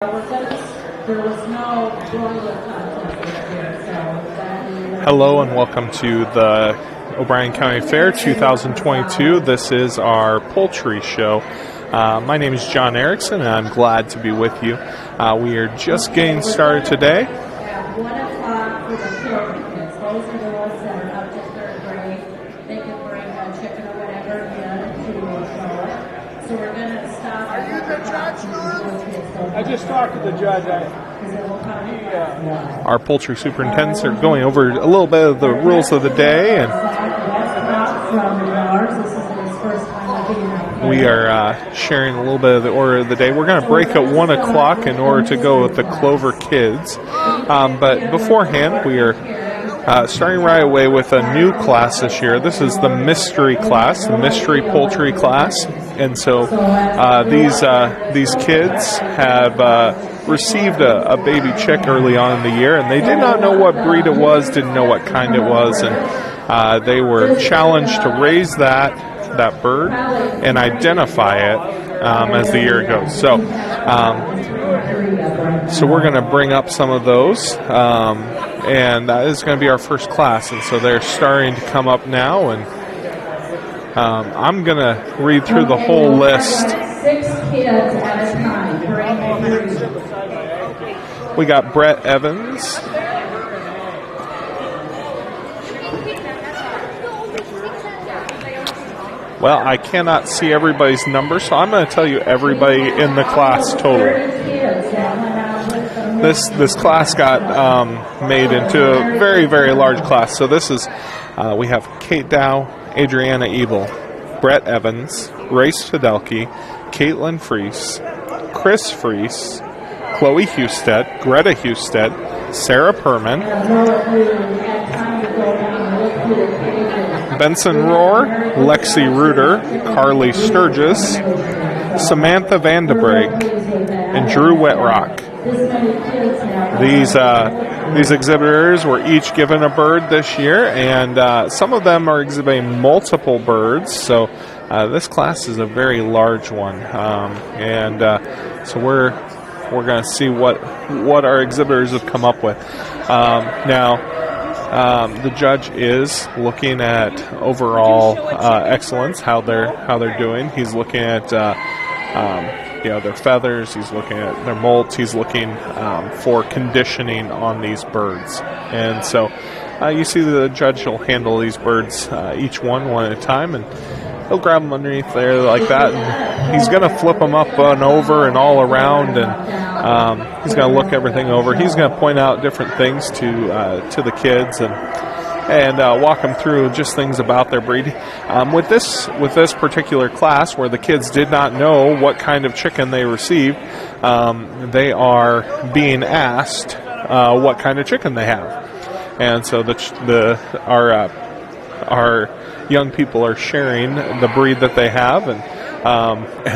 Hello and welcome to the O'Brien County Fair 2022. This is our poultry show. My name is John Erickson and I'm glad to be with you. We are just getting started today. At 1 o'clock for the Clover Kids. Those are the ones that are up to third grade. They can bring a chicken or whatever in to show it. So we're going to stop. Are you the judge, Lou? I just talked to the judge. Our poultry superintendents are going over a little bit of the rules of the day, and we are sharing a little bit of the order of the day. We're going to break at 1 o'clock in order to go with the Clover Kids. But beforehand, we are starting right away with a new class this year. This is the mystery class, the mystery poultry class. And so these kids have received a baby chick early on in the year, and they did not know what breed it was, didn't know what kind it was, and they were challenged to raise that bird and identify it as the year goes. So we're going to bring up some of those, and that is going to be our first class, and so they're starting to come up now, and I'm going to read through the whole list. 6 kids at a time. We got Brett Evans. Well, I cannot see everybody's number, so I'm going to tell you everybody in the class total. This class got made into a very, very large class. So this is, we have Kate Dow, Adriana Ebel, Brett Evans, Race Fidelki, Caitlin Freese, Chris Freese, Chloe Husted, Greta Husted, Sarah Perman, Benson Rohr, Lexi Rooter, Carly Sturgis, Samantha Vandebreg, and Drew Wetrock. These exhibitors were each given a bird this year, and some of them are exhibiting multiple birds, so this class is a very large one, so we're going to see what our exhibitors have come up with. The judge is looking at overall excellence, how they're doing. He's looking at their feathers. He's looking at their molts. He's looking for conditioning on these birds. And so you see the judge will handle these birds, each one at a time, and he'll grab them underneath there like that, and he's going to flip them up and over and all around, and he's going to look everything over. He's going to point out different things to the kids and walk them through just things about their breed. With this particular class, where the kids did not know what kind of chicken they received, they are being asked what kind of chicken they have, and so our young people are sharing the breed that they have, and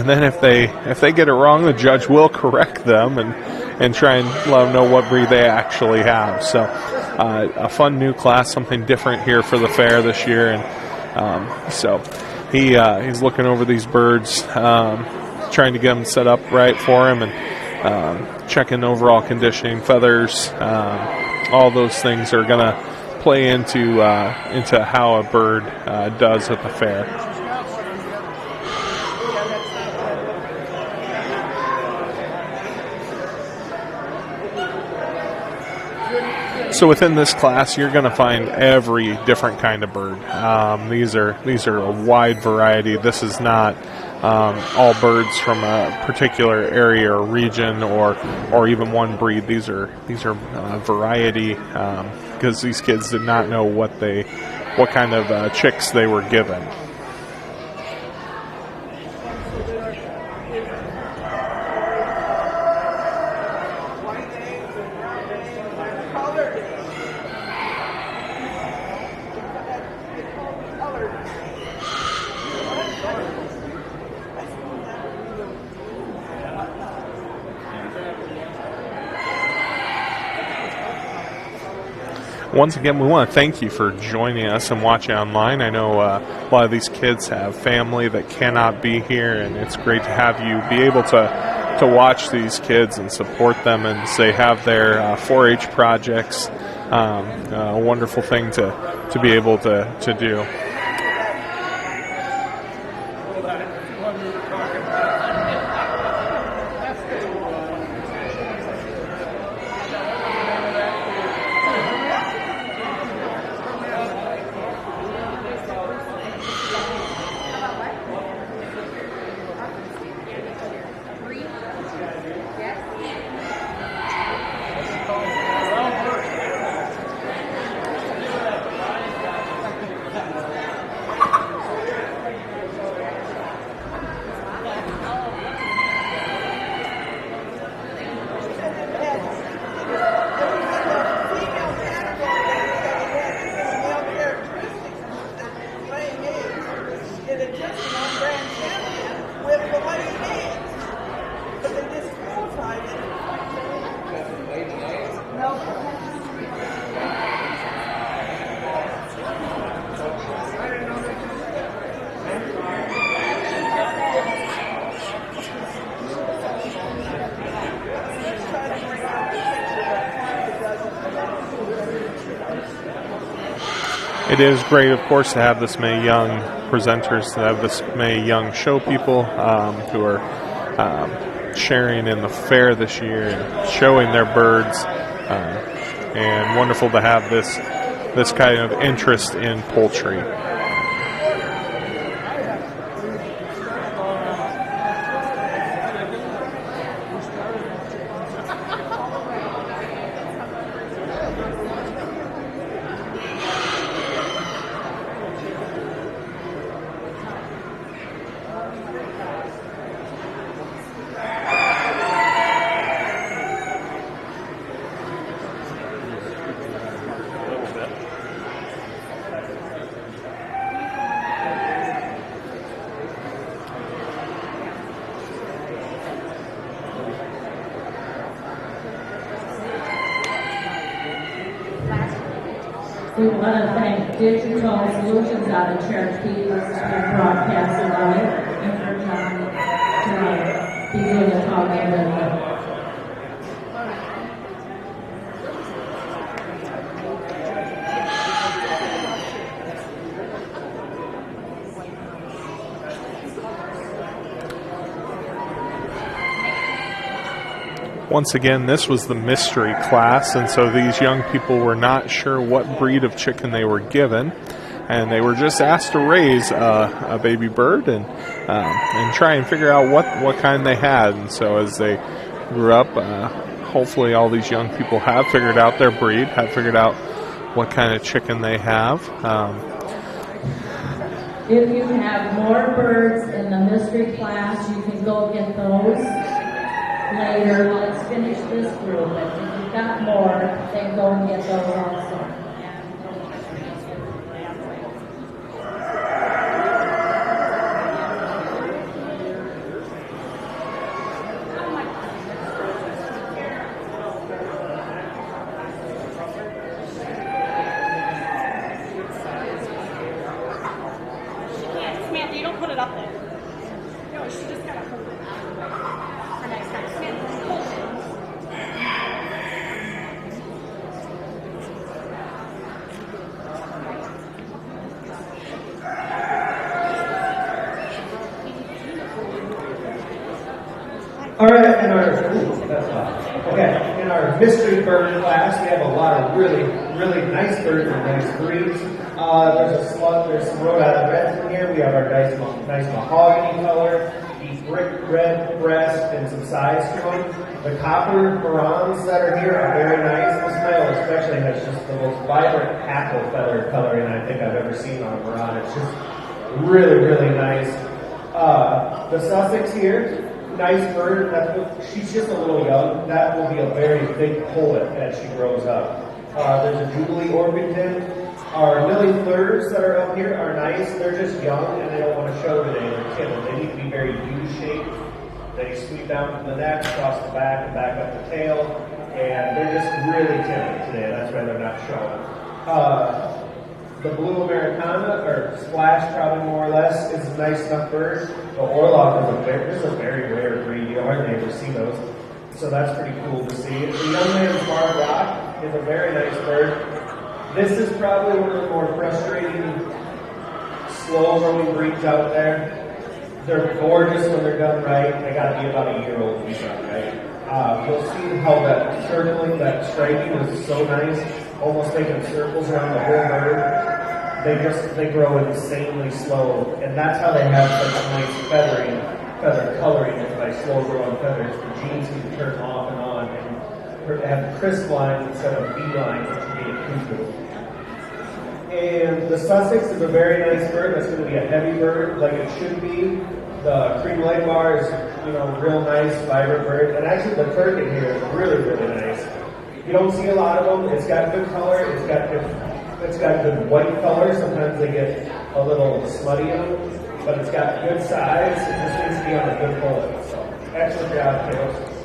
then if they get it wrong, the judge will correct them and try and let them know what breed they actually have. So a fun new class, something different here for the fair this year, and so he's looking over these birds, trying to get them set up right for him, and checking overall conditioning, feathers, all those things are going to play into how a bird does at the fair. So within this class, you're going to find every different kind of bird. These are a wide variety. This is not all birds from a particular area or region or even one breed. These are variety, because these kids did not know what kind of chicks they were given. Once again, we want to thank you for joining us and watching online. I know a lot of these kids have family that cannot be here, and it's great to have you be able to to watch these kids and support them, and they have their 4-H projects. A wonderful thing to be able to do. It is great, of course, to have this many young presenters, to have this many young show people who are sharing in the fair this year and showing their birds, and wonderful to have this kind of interest in poultry. We want to thank Digital Solutions out of Cherokee. This has been broadcasted live, and for John to be doing the talking and Once again, this was the mystery class, and so these young people were not sure what breed of chicken they were given, and they were just asked to raise a baby bird and try and figure out what kind they had. And so as they grew up, hopefully all these young people have figured out their breed, have figured out what kind of chicken they have. if you have more birds in the mystery class, you can go get those later. Let's finish this group. If you've got more, then go and get those also. Samantha, you don't put it up there. No, she just gotta hold it for next time. Samantha, hold it. All right, in our mystery bird class, we have a lot of really nice birds and nice breeds. There's some Rhode Island Reds in here. We have our nice mahogany color, deep brick red breast, and some size to them. The copper Marans that are here are very nice. This male especially has just the most vibrant hackle feather coloring I think I've ever seen on a Maran. It's just really nice. The Sussex here, nice bird. She's just a little young. That will be a very big pullet as she grows up. There's a Jubilee Orpington. Our Lily Fleurs that are up here are nice. They're just young and they don't want to show today. They're timid. They need to be very U-shaped. They sweep down from the neck, across the back, and back up the tail. And they're just really timid today. That's why they're not showing. The blue Americana, or Splash probably more or less, is a nice enough bird. The Orloff is a very rare breed. You hardly ever see those. So that's pretty cool to see. The Young Man's Bar Rock is a very nice bird. This is probably one of the more frustrating, slow-growing breeds out there. They're gorgeous when they're done right. They got to be about a year old to be done right. You'll see how that circling, that striking is so nice, almost making circles around the whole bird. They grow insanely slow, and that's how they have such nice feather coloring is by slow growing feathers. The genes can turn off and on and have crisp lines instead of V lines, which would be a cuckoo. And the Sussex is a very nice bird. That's going to be a heavy bird, like it should be. The cream light bar is, real nice, vibrant bird. And actually, the turkey here is really, really nice. You don't see a lot of them. It's got good color. It's got good white color. Sometimes they get a little smutty on them, but it's got good size. It just needs to be on a good bullet. So, excellent job, kiddos.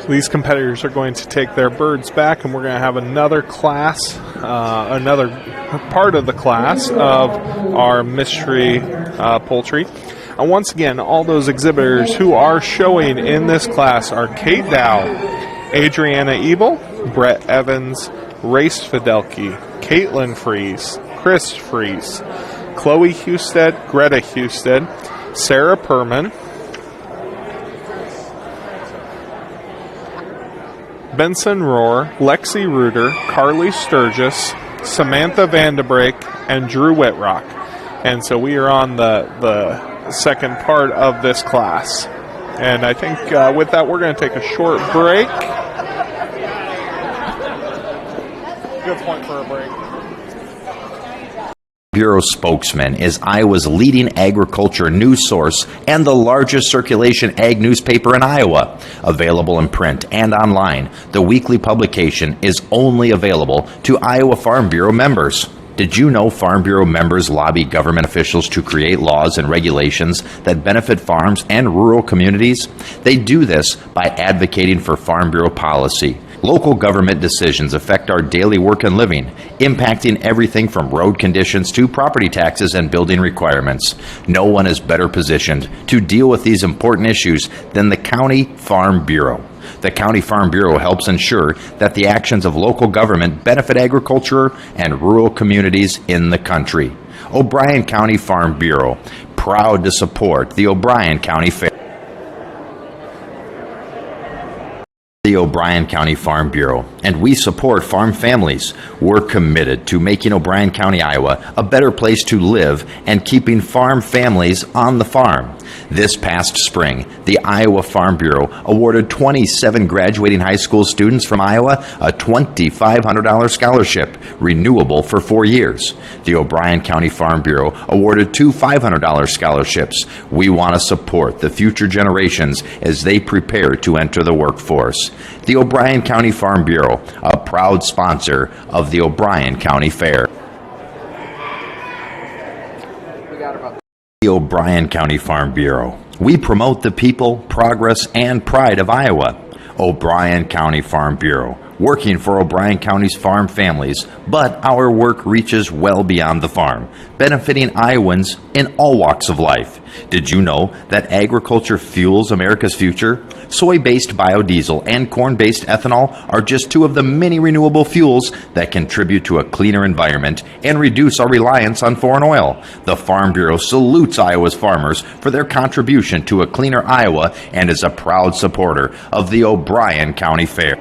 These competitors are going to take their birds back, and we're going to have another class, another part of the class of our mystery poultry. And once again, all those exhibitors who are showing in this class are Kate Dow, Adriana Ebel, Brett Evans, Race Fidelki, Caitlin Fries, Chris Fries, Chloe Husted, Greta Husted, Sarah Perman, Benson Rohr, Lexi Rooter, Carly Sturgis, Samantha Vandebrake, and Drew Whitrock. And so we are on the second part of this class. And I think with that, we're going to take a short break. Good point for a break. Bureau spokesman is Iowa's leading agriculture news source and the largest circulation ag newspaper in Iowa. Available in print and online, the weekly publication is only available to Iowa Farm Bureau members. Did you know Farm Bureau members lobby government officials to create laws and regulations that benefit farms and rural communities? They do this by advocating for Farm Bureau policy. Local government decisions affect our daily work and living, impacting everything from road conditions to property taxes and building requirements. No one is better positioned to deal with these important issues than the County Farm Bureau. The County Farm Bureau helps ensure that the actions of local government benefit agriculture and rural communities in the country. O'Brien County Farm Bureau, proud to support the O'Brien County Fair. The O'Brien County Farm Bureau, and we support farm families. We're committed to making O'Brien County, Iowa, a better place to live and keeping farm families on the farm. This past spring, the Iowa Farm Bureau awarded 27 graduating high school students from Iowa a $2,500 scholarship, renewable for 4 years. The O'Brien County Farm Bureau awarded 2 $500 scholarships. We want to support the future generations as they prepare to enter the workforce. The O'Brien County Farm Bureau, a proud sponsor of the O'Brien County Fair. The O'Brien County Farm Bureau. We promote the people, progress, and pride of Iowa. O'Brien County Farm Bureau, working for O'Brien County's farm families, but our work reaches well beyond the farm, benefiting Iowans in all walks of life. Did you know that agriculture fuels America's future? Soy-based biodiesel and corn-based ethanol are just two of the many renewable fuels that contribute to a cleaner environment and reduce our reliance on foreign oil. The Farm Bureau salutes Iowa's farmers for their contribution to a cleaner Iowa and is a proud supporter of the O'Brien County Fair.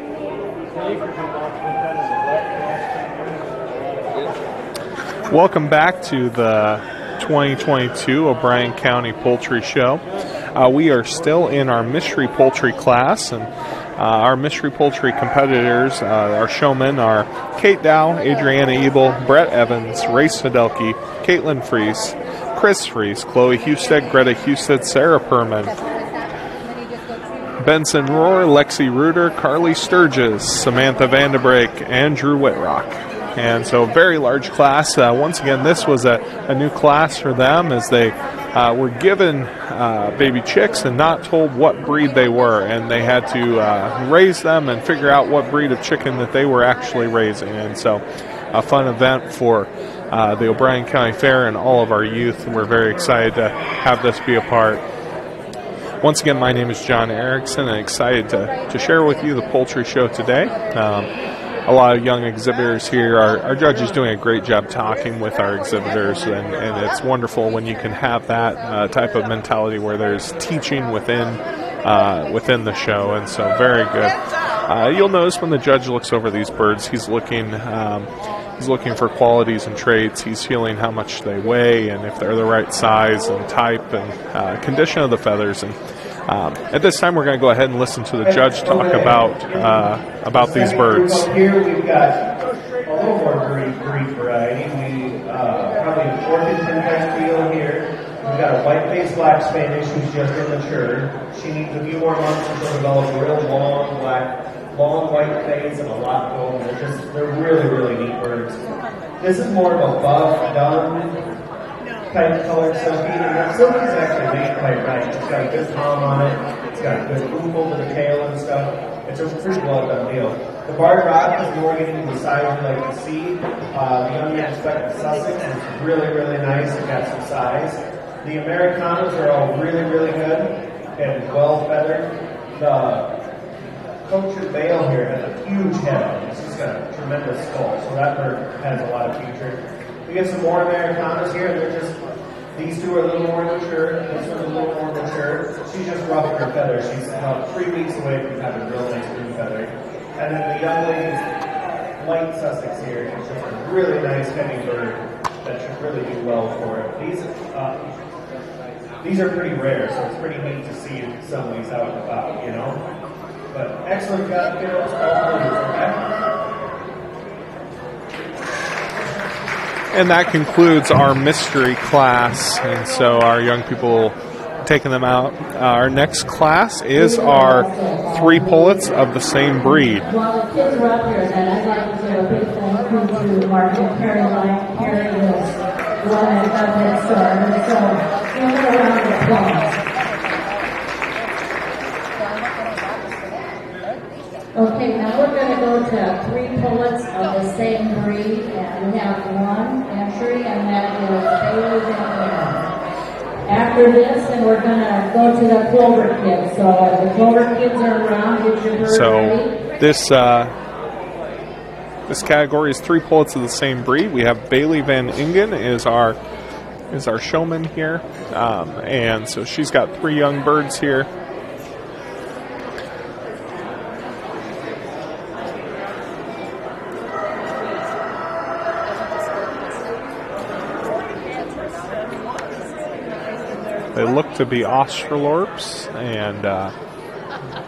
Welcome back to the 2022 O'Brien County Poultry Show. We are still in our mystery poultry class, and our mystery poultry competitors, our showmen, are Kate Dow, Adriana Ebel, Brett Evans, Race Fidelki, Caitlin Fries, Chris Fries, Chloe Husted, Greta Husted, Sarah Perman, Benson Rohr, Lexi Rooter, Carly Sturgis, Samantha Vandebrake, and Drew Whitrock. And so a very large class. Once again, this was a new class for them as they were given baby chicks and not told what breed they were, and they had to raise them and figure out what breed of chicken that they were actually raising. And so a fun event for the O'Brien County Fair and all of our youth, and we're very excited to have this be a part. Once again, my name is John Erickson, and excited to share with you the Poultry Show today. A lot of young exhibitors here. Our judge is doing a great job talking with our exhibitors, and it's wonderful when you can have that type of mentality where there's teaching within the show, and so very good. You'll notice when the judge looks over these birds, he's looking for qualities and traits. He's feeling how much they weigh and if they're the right size and type and condition of the feathers. And at this time, we're going to go ahead and listen to the judge talk about these birds. Here we've got a little more breed variety. We probably an orchid pinhead teal here. We've got a white-faced black Spanish who's just immature. She needs a few more months to develop a real long white face and a lot of gold. They're really, really neat birds. This is more of a buff, dun type colored silky, and that silky is actually made quite right. It's got a good palm on it. It's got a good oval to the tail and stuff. It's a pretty well done deal. The barred rock is more getting to the size we like to see. The young man speckled Sussex is really, really nice. It's got some size. The Americanas are all really, really good and well feathered. The Cultured Bale here has a huge head on it. He's got a tremendous skull, so that bird has a lot of future. We get some more Americanas here, and these two are a little more mature. This one's a little more mature. She's just rubbing her feathers. She's about 3 weeks away from having a real nice blue feather. And then the young lady's white Sussex here is just a really nice heavy bird that should really do well for it. These are pretty rare, so it's pretty neat to see some of these out and about, you know. But excellent job, kiddos. And that concludes our mystery class, and so our young people taking them out. Our next class is our 3 pullets of the same breed. While the kids are up here, then I'd like to give a big thank you to Mark and Carrie this one at Head Start. And so, give it a round of applause. Okay, now we're going to go to 3 pullets of the same breed, and we have 1 entry, and that is Bailey Van Ingen. After this, then we're going to go to the Clover Kids. So if the Clover Kids are around, get your bird ready. This category is 3 pullets of the same breed. We have Bailey Van Ingen is our showman here, and so she's got 3 young birds here. They look to be Australorps, and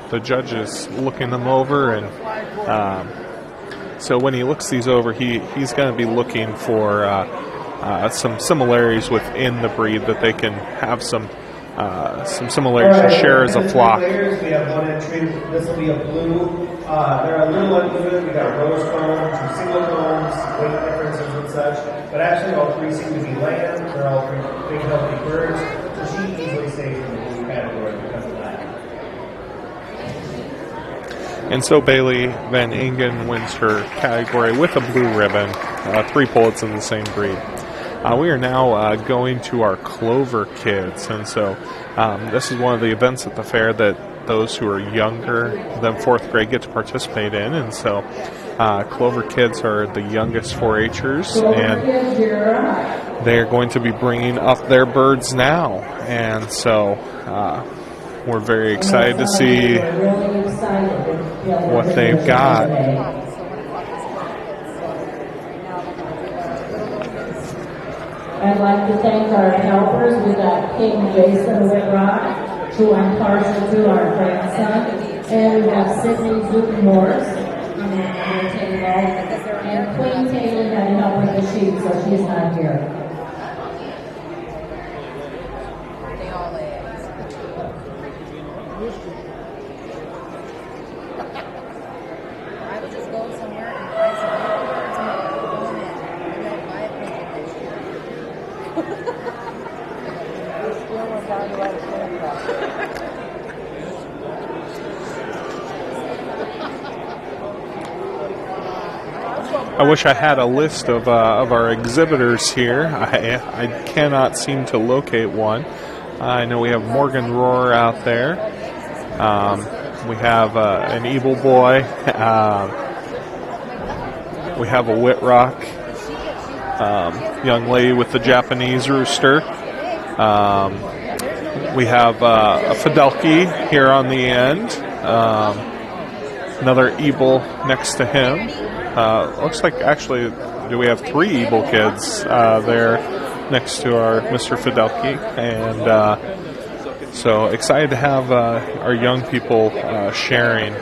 the judge is looking them over, and so when he looks these over, he's going to be looking for some similarities within the breed, that they can have some similarities to share as a flock. We have 1 entry. This will be a blue. They're a little uneven. We got rose combs, some single combs, weight differences and such. But actually, all 3 seem to be lamb. They're all 3 big, healthy birds. So she easily stays in the blue category because of that. And so Bailey Van Ingen wins her category with a blue ribbon, 3 pullets of the same breed. We are now going to our Clover Kids, and so this is one of the events at the fair that those who are younger than 4th grade get to participate in, and so Clover Kids are the youngest 4-H'ers, and they're going to be bringing up their birds now, and so we're very excited to see what they've got. I'd like to thank our helpers. We got King Jason Whitrock, who I'm partial to, our grandson, and we got Sydney Zook Morris, and Queen Taylor had to help with the sheep, so she's not here. They all eggs. I would just go somewhere and buy some birds and go in. Maybe I'll buy a pig next year. I wish I had a list of our exhibitors here. I cannot seem to locate one. I know we have Morgan Roar out there. We have an Evil Boy. We have a Whitrock. Young lady with the Japanese Rooster. We have a Fidelki here on the end. Another Evil next to him. Looks like actually, do we have 3 Evil Kids there next to our Mr. Fidelki, and so excited to have our young people sharing.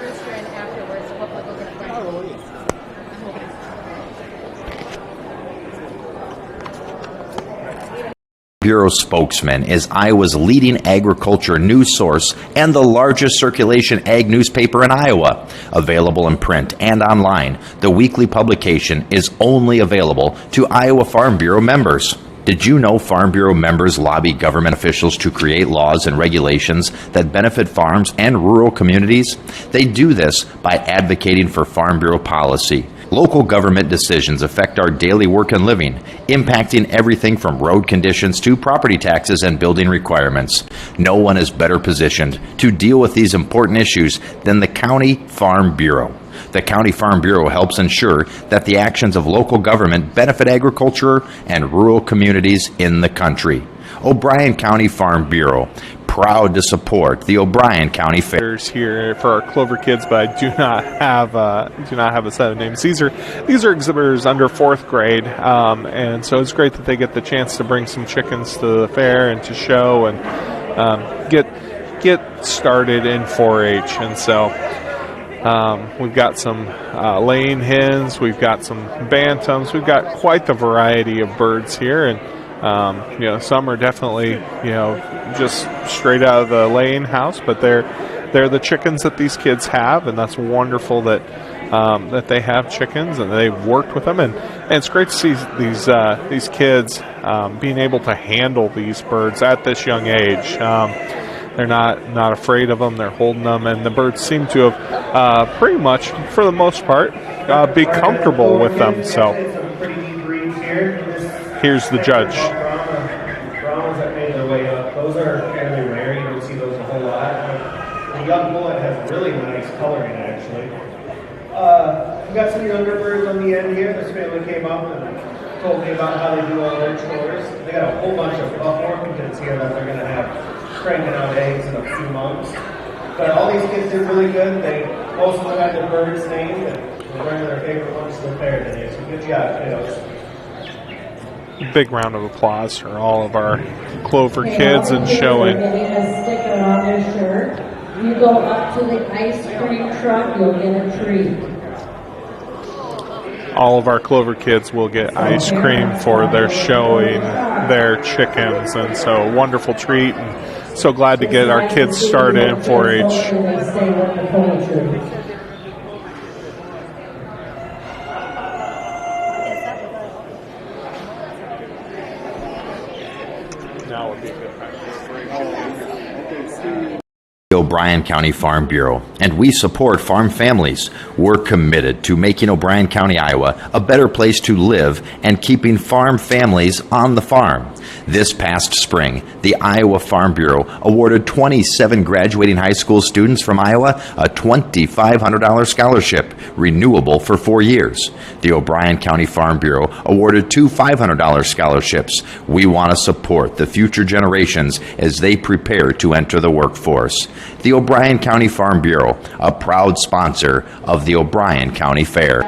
Bureau spokesman is Iowa's leading agriculture news source and the largest circulation ag newspaper in Iowa. Available in print and online, the weekly publication is only available to Iowa Farm Bureau members. Did you know Farm Bureau members lobby government officials to create laws and regulations that benefit farms and rural communities? They do this by advocating for Farm Bureau policy. Local government decisions affect our daily work and living, impacting everything from road conditions to property taxes and building requirements. No one is better positioned to deal with these important issues than the County Farm Bureau. The County Farm Bureau helps ensure that the actions of local government benefit agriculture and rural communities in the country. O'Brien County Farm Bureau, proud to support the O'Brien County Fair. Here for our Clover Kids, but I do not have a set of names. These are exhibitors under 4th grade, and so it's great that they get the chance to bring some chickens to the fair and to show and get started in 4-H. And so we've got some laying hens, we've got some bantams, we've got quite the variety of birds here, and some are definitely, just straight out of the laying house, but they're the chickens that these kids have, and that's wonderful that they have chickens and they've worked with them, and it's great to see these kids being able to handle these birds at this young age. They're not afraid of them. They're holding them, and the birds seem to have pretty much, for the most part, be comfortable with them. So here's the judge. Brahmas that made their way up, those are fairly rare. You don't see those a whole lot. The young bullet has really nice coloring, actually. We got some younger birds on the end here. This family came up and told me about how they do all their chores. They got a whole bunch of orphans here that they're going to have cranking out eggs in a few months. But all these kids did really good. Most of them had their birds named, and they're wearing their favorite ones to the fair today. So good job, kiddos. Big round of applause for all of our Clover Kids and showing. Getting a sticker on their shirt. You go up to the ice cream truck, you'll get a treat. All of our Clover Kids will get ice cream for their showing their chickens, and so wonderful treat, and so glad to get our kids started in 4-H. Now would be good. O'Brien County Farm Bureau, and we support farm families. We're committed to making O'Brien County, Iowa, a better place to live and keeping farm families on the farm. This past spring, the Iowa Farm Bureau awarded 27 graduating high school students from Iowa a $2,500 scholarship, renewable for 4 years. The O'Brien County Farm Bureau awarded 2 $500 scholarships. We want to support the future generations as they prepare to enter the workforce. The O'Brien County Farm Bureau, a proud sponsor of the O'Brien County Fair.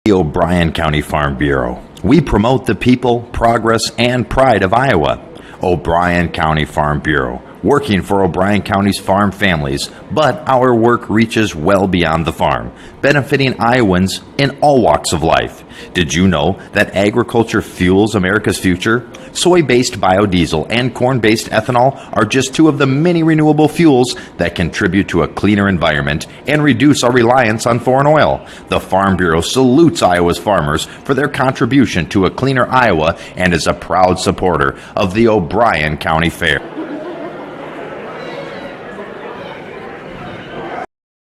The O'Brien County Farm Bureau. We promote the people, progress, and pride of Iowa. O'Brien County Farm Bureau, working for O'Brien County's farm families, but our work reaches well beyond the farm, benefiting Iowans in all walks of life. Did you know that agriculture fuels America's future? Soy-based biodiesel and corn-based ethanol are just two of the many renewable fuels that contribute to a cleaner environment and reduce our reliance on foreign oil. The Farm Bureau salutes Iowa's farmers for their contribution to a cleaner Iowa and is a proud supporter of the O'Brien County Fair.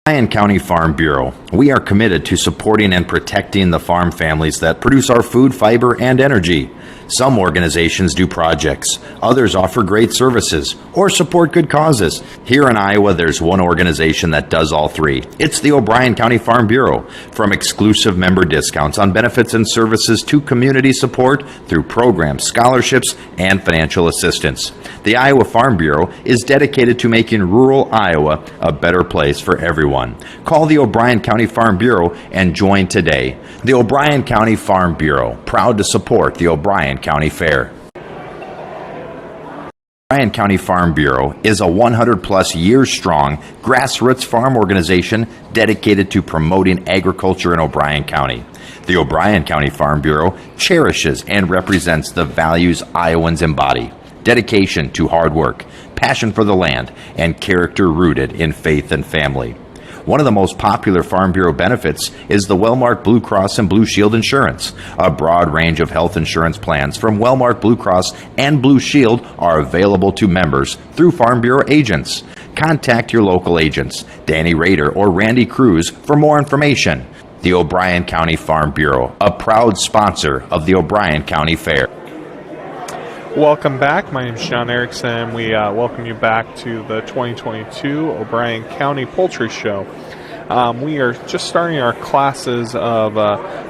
O'Brien County Farm Bureau. We are committed to supporting and protecting the farm families that produce our food, fiber, and energy. Some organizations do projects, others offer great services, or support good causes. Here in Iowa, there's one organization that does all three. It's the O'Brien County Farm Bureau. From exclusive member discounts on benefits and services to community support through programs, scholarships, and financial assistance. The Iowa Farm Bureau is dedicated to making rural Iowa a better place for everyone. Call the O'Brien County Farm Bureau and join today. The O'Brien County Farm Bureau, proud to support the O'Brien County Fair. O'Brien County Farm Bureau is a 100-plus years strong grassroots farm organization dedicated to promoting agriculture in O'Brien County. The O'Brien County Farm Bureau cherishes and represents the values Iowans embody: dedication to hard work, passion for the land, and character rooted in faith and family. One of the most popular Farm Bureau benefits is the Wellmark Blue Cross and Blue Shield insurance. A broad range of health insurance plans from Wellmark Blue Cross and Blue Shield are available to members through Farm Bureau agents. Contact your local agents, Danny Rader or Randy Cruz, for more information. The O'Brien County Farm Bureau, a proud sponsor of the O'Brien County Fair. Welcome back. My name is John Erickson. We welcome you back to the 2022 O'Brien County Poultry Show. We are just starting our classes of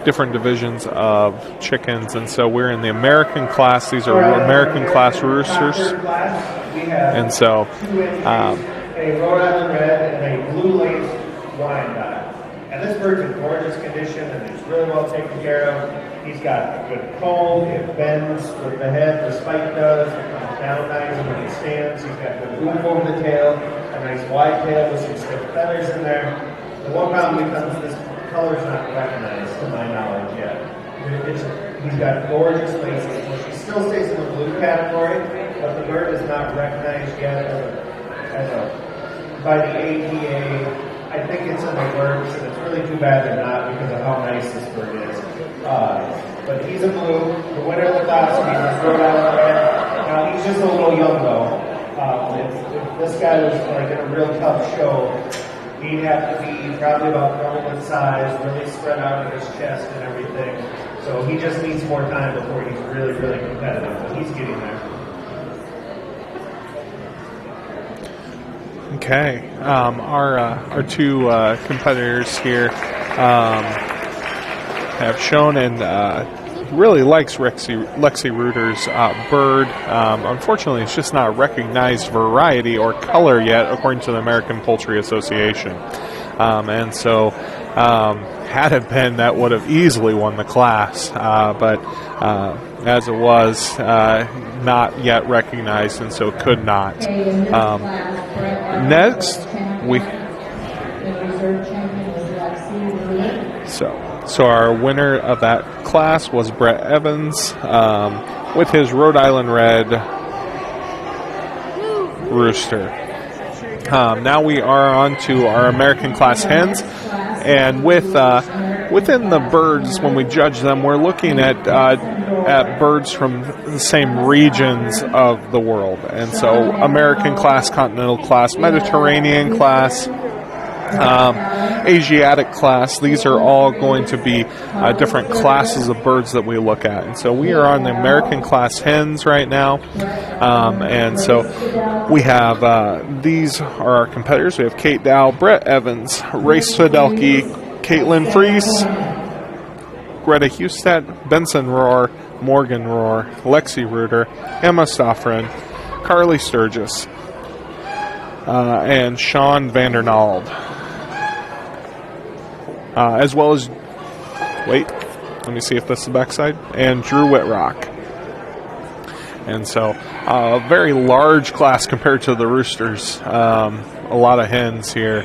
different divisions of chickens, and so we're in the American class. These are American class roosters, and so a Rhode Island red and a blue lace Wyandotte. And this bird's in gorgeous condition and it's really well taken care of. He's got a good comb, it bends with the head, the spike does, it comes down nice when he stands. He's got good oomph over the tail, a nice wide tail with some stiff feathers in there. The one problem becomes this color's not recognized to my knowledge yet. He's got gorgeous laces. He still stays in the blue category, but the bird is not recognized yet by the ATA. I think it's in the works, and it's really too bad they're not because of how nice this bird is. But he's a blue. The winner of the class, he's Rhode Island red. Now, he's just a little young, though. If this guy was like in a real tough show, he'd have to be probably about normal in size, really spread out in his chest and everything. So he just needs more time before he's really, really competitive, but he's getting there. Okay, our two competitors here have shown and really likes Lexi Reuter's bird. Unfortunately, it's just not a recognized variety or color yet, according to the American Poultry Association. And so, had it been, that would have easily won the class, but as it was, not yet recognized, and so could not. Next, so our winner of that class was Brett Evans with his Rhode Island Red Rooster. Now we are on to our American class hens, and within the birds, when we judge them, we're looking at birds from the same regions of the world, and so American class, Continental class, Mediterranean class, Asiatic class. These are all going to be different classes of birds that we look at. And so we are on the American class hens right now. And so we have, these are our competitors. We have Kate Dow, Brett Evans, Race Fidelke, Caitlin Freese, Greta Hustad, Benson Rohr, Morgan Rohr, Lexi Reuter, Emma Stoffren, Carly Sturgis, and Sean Vandernald. As well as, let me see if this is the backside, and Drew Whitrock. And so, a very large class compared to the Roosters. A lot of hens here.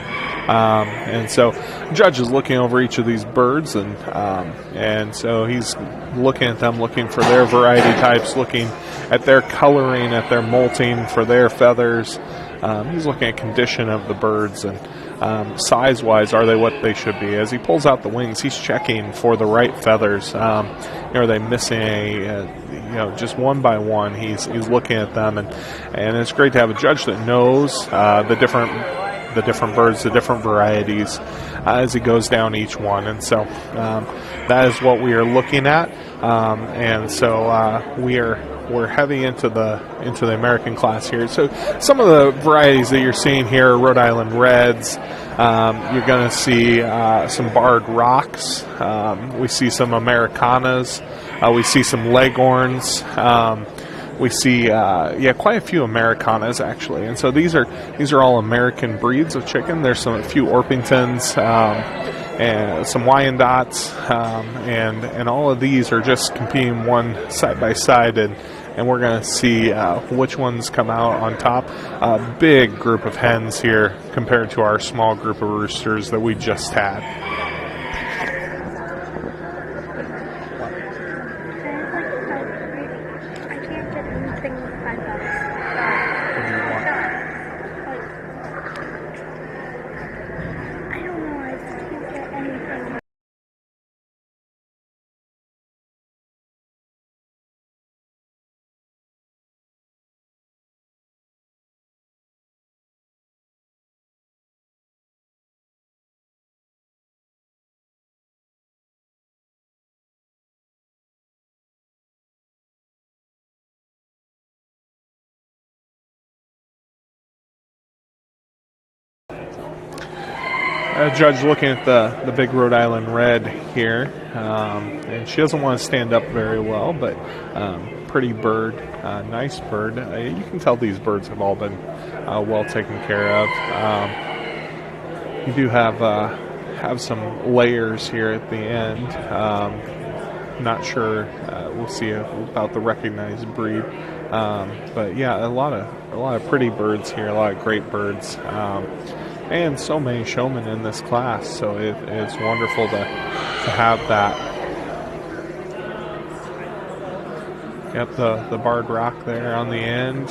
And so, the judge is looking over each of these birds, and so he's looking at them, looking for their variety types, looking at their coloring, at their molting for their feathers. He's looking at condition of the birds and size-wise, are they what they should be? As he pulls out the wings, he's checking for the right feathers. Are they missing just one by one? He's looking at them, and it's great to have a judge that knows the different birds, the different varieties as he goes down each one. And so that is what we are looking at. And so we're heavy into the American class here. So some of the varieties that you're seeing here are Rhode Island Reds. You're going to see some barred rocks. We see some Americanas. We see some Leghorns. We see quite a few Americanas actually. And so these are all American breeds of chicken. There's a few Orpingtons. And some Wyandottes, and all of these are just competing one side by side, and we're going to see which ones come out on top. A big group of hens here compared to our small group of roosters that we just had. Judge looking at the big Rhode Island Red here, and she doesn't want to stand up very well, but pretty bird, nice bird. You can tell these birds have all been well taken care of. You do have some layers here at the end. Not sure. We'll see about the recognized breed, but yeah, a lot of pretty birds here, a lot of great birds. And so many showmen in this class, so it's wonderful to have that. Got the barred rock there on the end.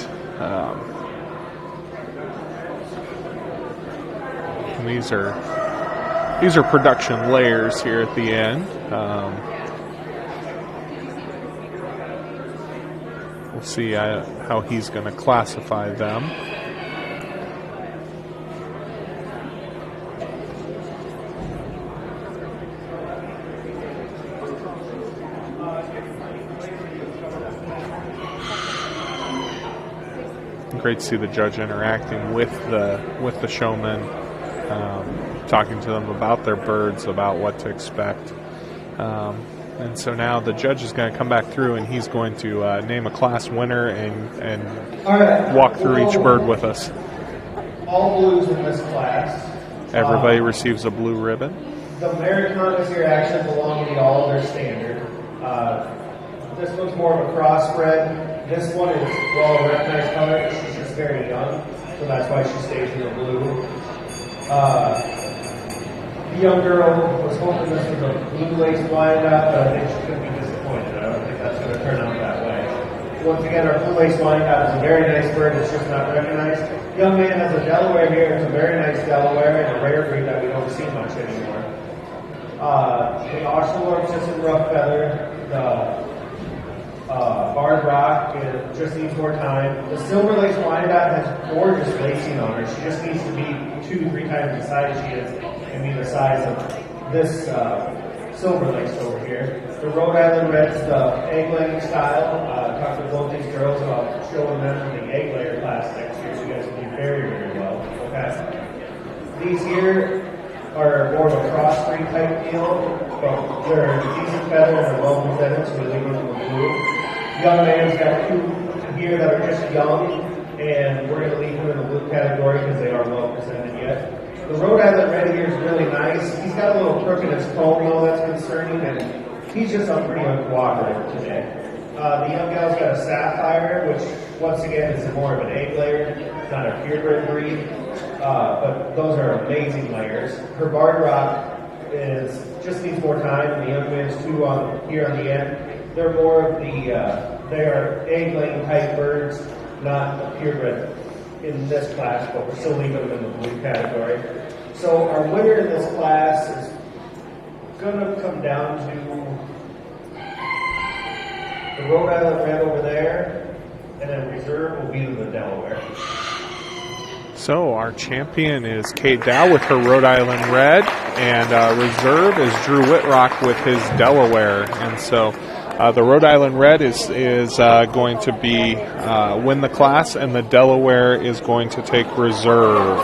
And these are production layers here at the end. We'll see how he's going to classify them. Great to see the judge interacting with the showmen, talking to them about their birds, about what to expect. And so now the judge is going to come back through, and he's going to name a class winner and walk through each bird with us. All blues in this class. Everybody receives a blue ribbon. The Americanas here actually belong to all their standard. This one's more of a crossbred. This one is well recognized color. She's just very young, so that's why she stays in the blue. The young girl was hoping this was a blue lace Wyandotte, but I think she could be disappointed. I don't think that's going to turn out that way. Once again, our blue lace Wyandotte is a very nice bird. It's just not recognized. Young man has a Delaware here. It's a very nice Delaware and a rare breed that we don't see much anymore. The Ocelot just in rough feather. The barred rock, it just needs more time. The silver lace Wyandotte has gorgeous lacing on her. She just needs to be 2-3 times the size she is and be the size of this silver lace over here. The Rhode Island Reds, the egg laying style. Talked to both these girls about showing them in the egg layer class next year, so you guys will do very, very well. Okay. These here are more of a crossbreed type deal, but they're decent feather and they're well presented, so we leave them in the blue. Young man's got 2 here that are just young, and we're going to leave them in the blue category because they are well presented yet. The Rhode Island Red here is really nice. He's got a little crook in his comb, though, that's concerning, and he's just pretty uncooperative today. The young gal's got a Sapphire, which, once again, is more of an egg layer, not a purebred breed, but those are amazing layers. Her barred rock just needs more time, and the young man's 2 here on the end. They're more of the They are egg-laying type birds, not a purebred in this class, but we're still leaving them in the blue category. So our winner in this class is going to come down to the Rhode Island Red over there, and then reserve will be the Delaware. So our champion is Kate Dow with her Rhode Island Red, and reserve is Drew Whitrock with his Delaware. And so the Rhode Island Red is going to be win the class, and the Delaware is going to take reserve.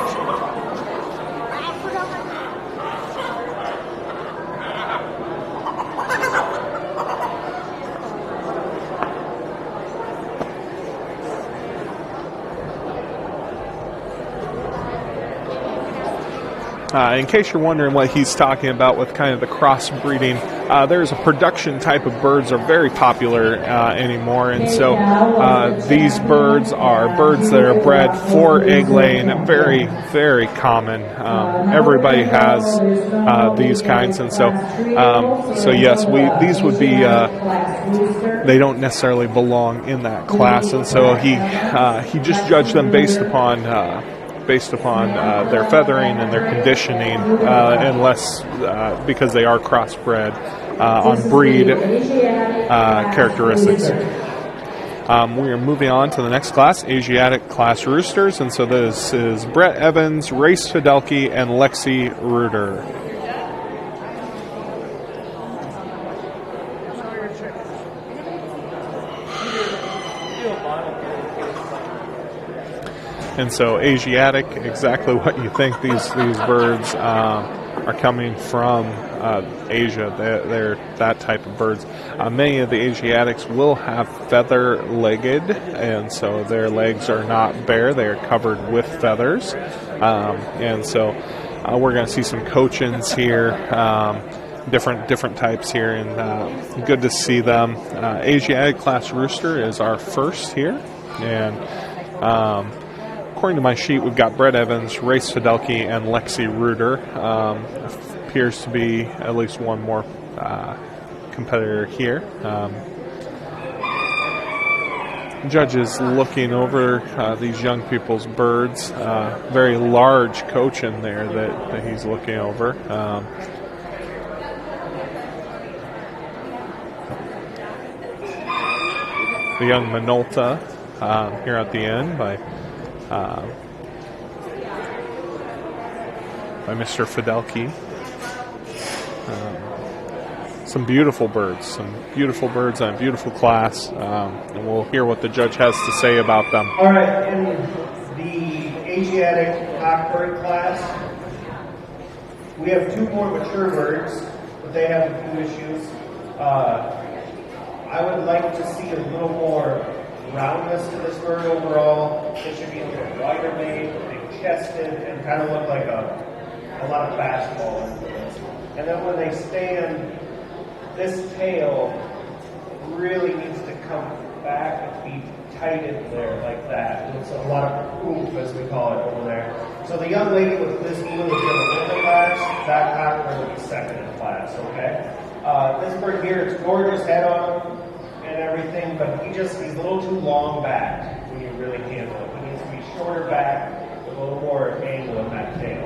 In case you're wondering what he's talking about with kind of the crossbreeding, there's a production type of birds are very popular anymore, and so these birds are birds that are bred for egg laying, very, very common. Everybody has these kinds, and so yes, these would be they don't necessarily belong in that class, and so he just judged them based upon their feathering and their conditioning, unless because they are crossbred on breed characteristics. We are moving on to the next class, Asiatic class Roosters, and so this is Brett Evans, Race Fidelki, and Lexi Rooter. And so Asiatic, exactly what you think. These birds are coming from Asia. They're that type of birds. Many of the Asiatics will have feather-legged, and so their legs are not bare. They are covered with feathers. And so we're going to see some cochins here, different types here, and good to see them. Asiatic class Rooster is our first here, and according to my sheet, we've got Brett Evans, Race Fidelki, and Lexi Rooter. Appears to be at least one more competitor here. Judge is looking over these young people's birds. Very large coach in there that he's looking over. The young Minolta here at the end by Mr. Fidelki. Some beautiful birds and a beautiful class, and we'll hear what the judge has to say about them. All right, in the Asiatic cockbird class, we have two more mature birds, but they have a few issues. I would like to see a little more roundness to this bird overall. It should be a little wider made, big-chested, and kind of look like a lot of basketball into this. And then when they stand, this tail really needs to come back and be tightened there like that. It's a lot of oomph, as we call it over there. So the young lady with this blue is going to win the class. That cockbird will be second in class, okay? This bird here, it's gorgeous head on him and everything, but he's a little too long back when you really handle it. He needs to be shorter back with a little more angle in that tail.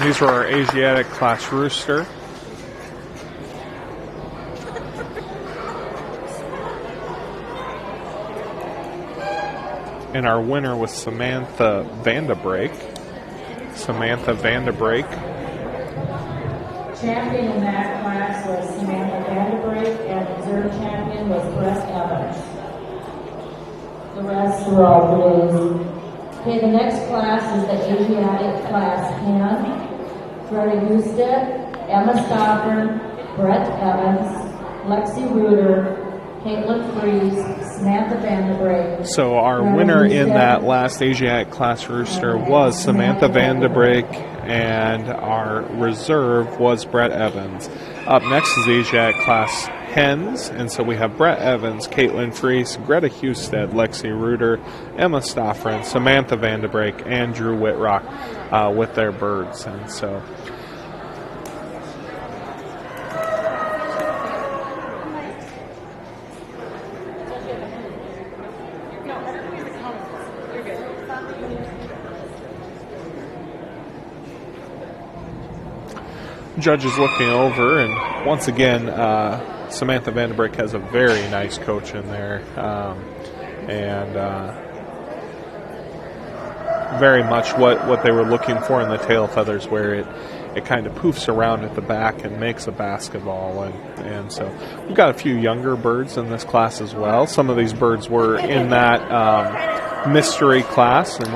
These are our Asiatic class Rooster. And our winner was Samantha Vanderbrake. Champion in that class was Samantha Vanderbrake, and reserve champion was Brett Evans. The rest were all blues. Okay, the next class is the Asiatic class Hen. Freddie Husted, Emma Stockern, Brett Evans, Lexi Rooter, Caitlin Fries, Samantha Vanderbrake. So our winner in that last Asiatic class Rooster was Samantha Vanderbrake, and our reserve was Brett Evans. Up next is the Asiatic class Hens, and so we have Brett Evans, Caitlin Freese, Greta Husted, Lexi Rooter, Emma Stoffren, Samantha Vanderbrake, and Drew Whitrock with their birds. And so judge is looking over, and once again, Samantha Vanderbrake has a very nice coach in there, and very much what they were looking for in the tail feathers, where it kind of poofs around at the back and makes a basketball. And so we've got a few younger birds in this class as well. Some of these birds were in that mystery class, and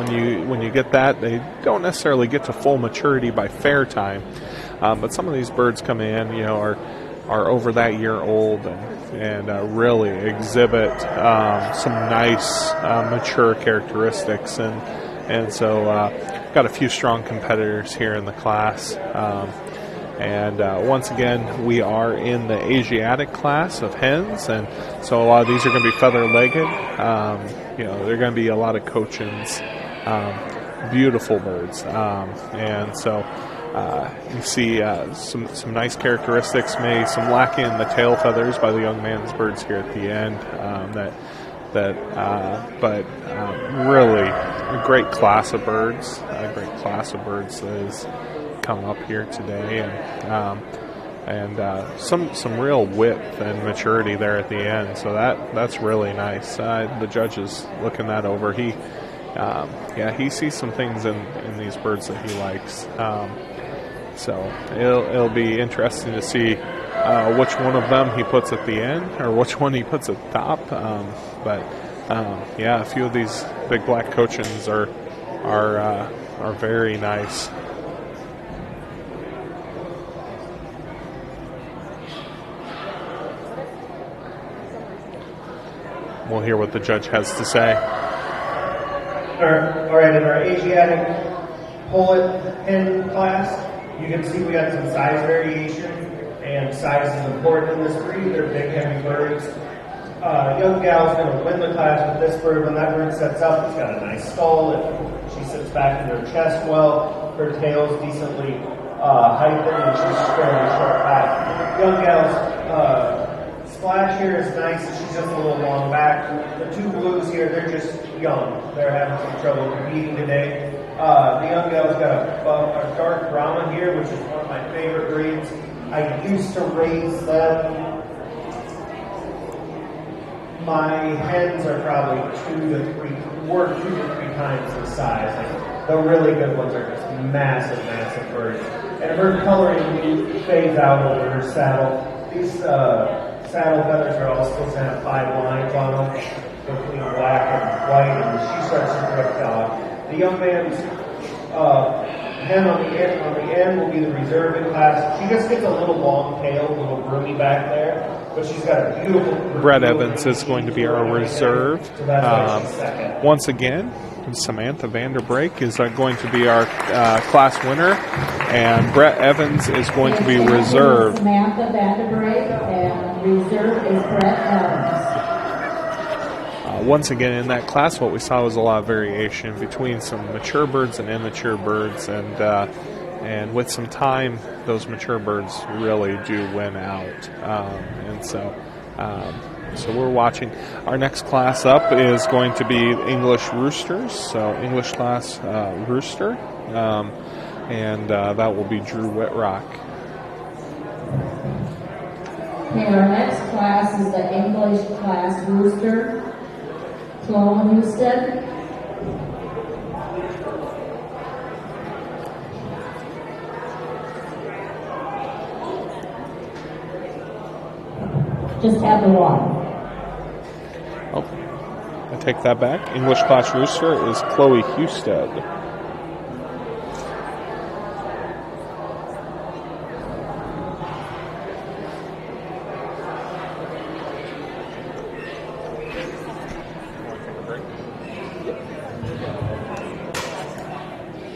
when you get that, they don't necessarily get to full maturity by fair time. But some of these birds come in, are over that year old and really exhibit some nice mature characteristics, and so got a few strong competitors here in the class. And once again, we are in the Asiatic class of hens, and so a lot of these are going to be feather-legged. They're going to be a lot of Cochins, beautiful birds, and so. You see some nice characteristics, maybe some lacking in the tail feathers by the young man's birds here at the end. But really a great class of birds. That has come up here today, and some real width and maturity there at the end. So that's really nice. The judge is looking that over. He sees some things in these birds that he likes. So it'll be interesting to see which one of them he puts at the end, or which one he puts at the top. But a few of these big black Cochins are very nice. We'll hear what the judge has to say. All right, in our Asiatic pullet hen class, you can see we got some size variation, and size is important in this breed. They're big, heavy birds. Young gal's going to win the class with this bird. When that bird sets up, it's got a nice skull. She sits back in her chest well. Her tail's decently heightened, and she's fairly short back. Young gal's splash here is nice. She's just a little long back. The two blues here, they're just young. They're having some trouble competing today. The young gal's got a dark Brahma here, which is one of my favorite breeds. I used to raise them. My hens are probably 2 to 3 times the size. Like, the really good ones are just massive birds. And her coloring fades out over her saddle. These saddle feathers are all supposed to have 5 lines on them, between black and white, and she starts to drift off. The young man's hen on the end will be the reserve in class. She just gets a little long tail, a little broomy back there, but she's got a beautiful. Brett Evans is going to be our reserve. Once again, Samantha Vanderbrake is going to be our class winner, and Brett Evans is going to be reserve. Samantha Vanderbrake, and reserve is Brett Evans. Once again, in that class, what we saw was a lot of variation between some mature birds and immature birds, and with some time, those mature birds really do win out. So we're watching. Our next class up is going to be English Roosters, so English class Rooster, and that will be Drew Whitrock. Okay, our next class is the English class Rooster. Clover Kids. Just have the one. Oh, I take that back. English class Rooster is Chloe Husted.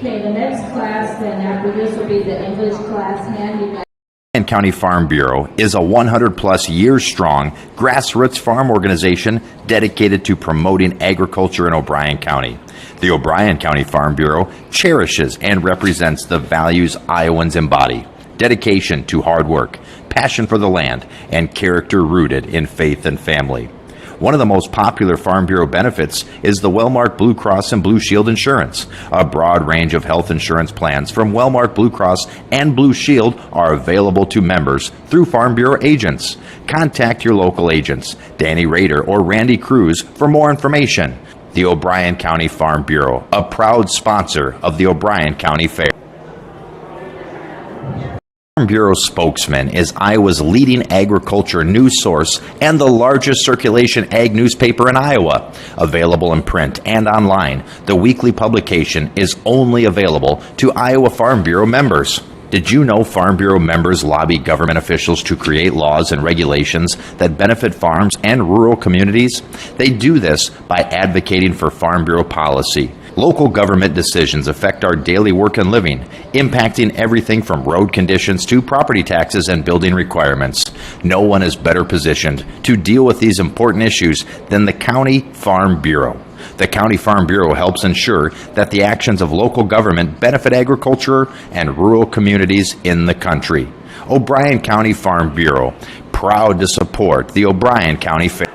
Okay, the next class then after this will be the English class hand. O'Brien County Farm Bureau is a 100-plus years strong grassroots farm organization dedicated to promoting agriculture in O'Brien County. The O'Brien County Farm Bureau cherishes and represents the values Iowans embody: dedication to hard work, passion for the land, and character rooted in faith and family. One of the most popular Farm Bureau benefits is the Wellmark Blue Cross and Blue Shield insurance. A broad range of health insurance plans from Wellmark Blue Cross and Blue Shield are available to members through Farm Bureau agents. Contact your local agents, Danny Rader or Randy Cruz, for more information. The O'Brien County Farm Bureau, a proud sponsor of the O'Brien County Fair. Farm Bureau spokesman is Iowa's leading agriculture news source and the largest circulation ag newspaper in Iowa. Available in print and online, the weekly publication is only available to Iowa Farm Bureau members. Did you know Farm Bureau members lobby government officials to create laws and regulations that benefit farms and rural communities? They do this by advocating for Farm Bureau policy. Local government decisions affect our daily work and living, impacting everything from road conditions to property taxes and building requirements. No one is better positioned to deal with these important issues than the County Farm Bureau. The County Farm Bureau helps ensure that the actions of local government benefit agriculture and rural communities in the country. O'Brien County Farm Bureau, proud to support the O'Brien County Fair.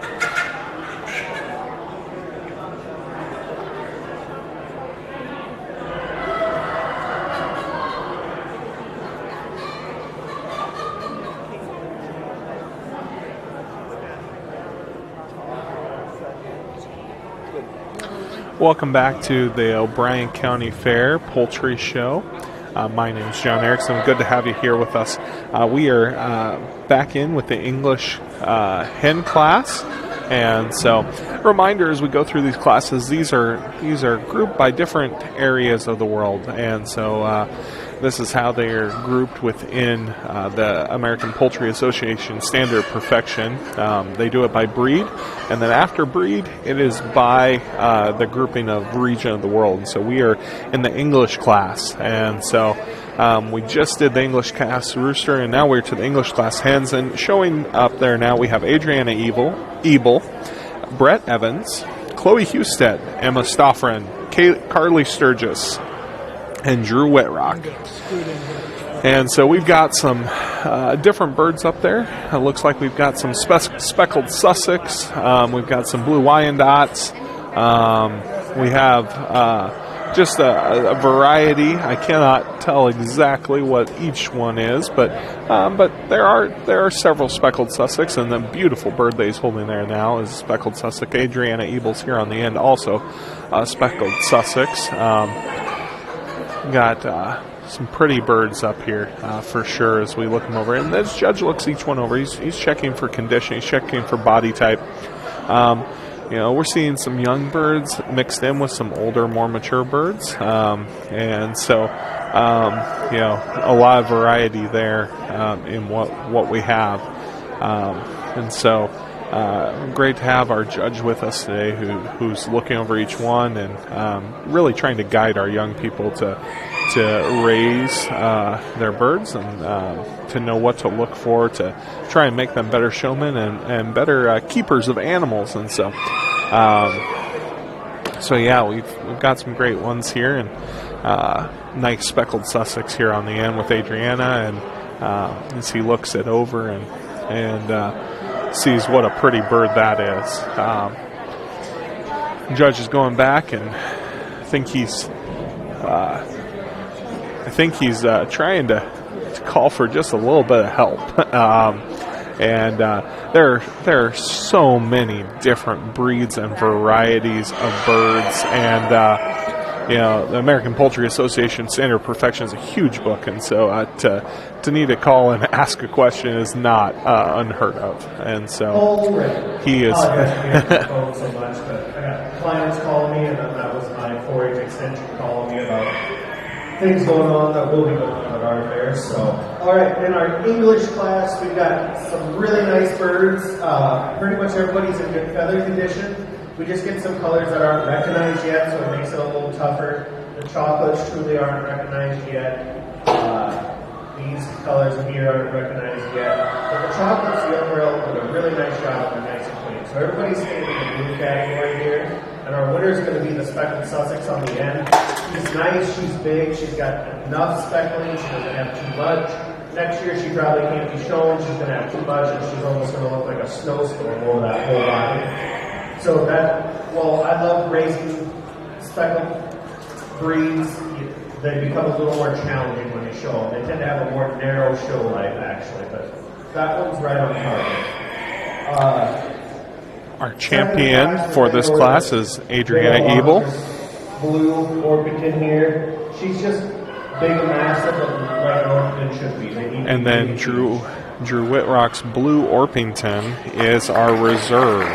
Welcome back to the O'Brien County Fair Poultry Show. My name is John Erickson. Good to have you here with us. We are back in with the English hen class. And so, reminder as we go through these classes, these are grouped by different areas of the world. And so this is how they are grouped within the American Poultry Association Standard Perfection. They do it by breed, and then after breed, it is by the grouping of region of the world. And so we are in the English class, and so we just did the English class Rooster, and now we're to the English class Hens. And showing up there now, we have Adriana Ebel, Brett Evans, Chloe Husted, Emma Stoffren, Carly Sturgis, and Drew Whitrock. And so we've got some different birds up there. It looks like we've got some speckled Sussex. We've got some blue Wyandottes. We have just a variety. I cannot tell exactly what each one is, but there are several speckled Sussex, and the beautiful bird that he's holding there now is speckled Sussex. Adriana Ebel's here on the end, also speckled Sussex. Got some pretty birds up here for sure as we look them over. And this judge looks each one over. He's checking for condition. He's checking for body type. We're seeing some young birds mixed in with some older, more mature birds. And so, a lot of variety there in what we have. And so, great to have our judge with us today who's looking over each one and really trying to guide our young people to raise their birds and to know what to look for, to try and make them better showmen and better keepers of animals. And so we've got some great ones here, and nice speckled Sussex here on the end with Adriana, and as he looks it over and sees what a pretty bird that is. Judge is going back, and I think he's trying to call for just a little bit of help. And there are so many different breeds and varieties of birds, and the American Poultry Association Standard Perfection is a huge book, and so to need to call and ask a question is not unheard of. And so he is. So much, but I got clients calling me, and that was my 4-H extension calling me about things going on that will be going on at our fair. So, all right, in our English class, we've got some really nice birds. Pretty much everybody's in good feather condition. We just get some colors that aren't recognized yet, so it makes it a little tougher. The chocolates truly aren't recognized yet. These colors here aren't recognized yet, but the chocolates, the Umbrella did a really nice job and they're nice and clean. So everybody's staying in the blue category here, and our winner is going to be the speckled Sussex on the end. She's nice, she's big, she's got enough speckling, she doesn't have too much. Next year she probably can't be shown, she's going to have too much, and she's almost going to look like a snowstorm over that whole body. So I love raising speckled breeds. They become a little more challenging when they show them. They tend to have a more narrow show life, actually, but that one's right on target. Our champion for this class is Adriana Ebel. Blue Orpington here. She's just big and massive, but like an Orpington should be. And then Drew Whitrock's Blue Orpington is our reserve.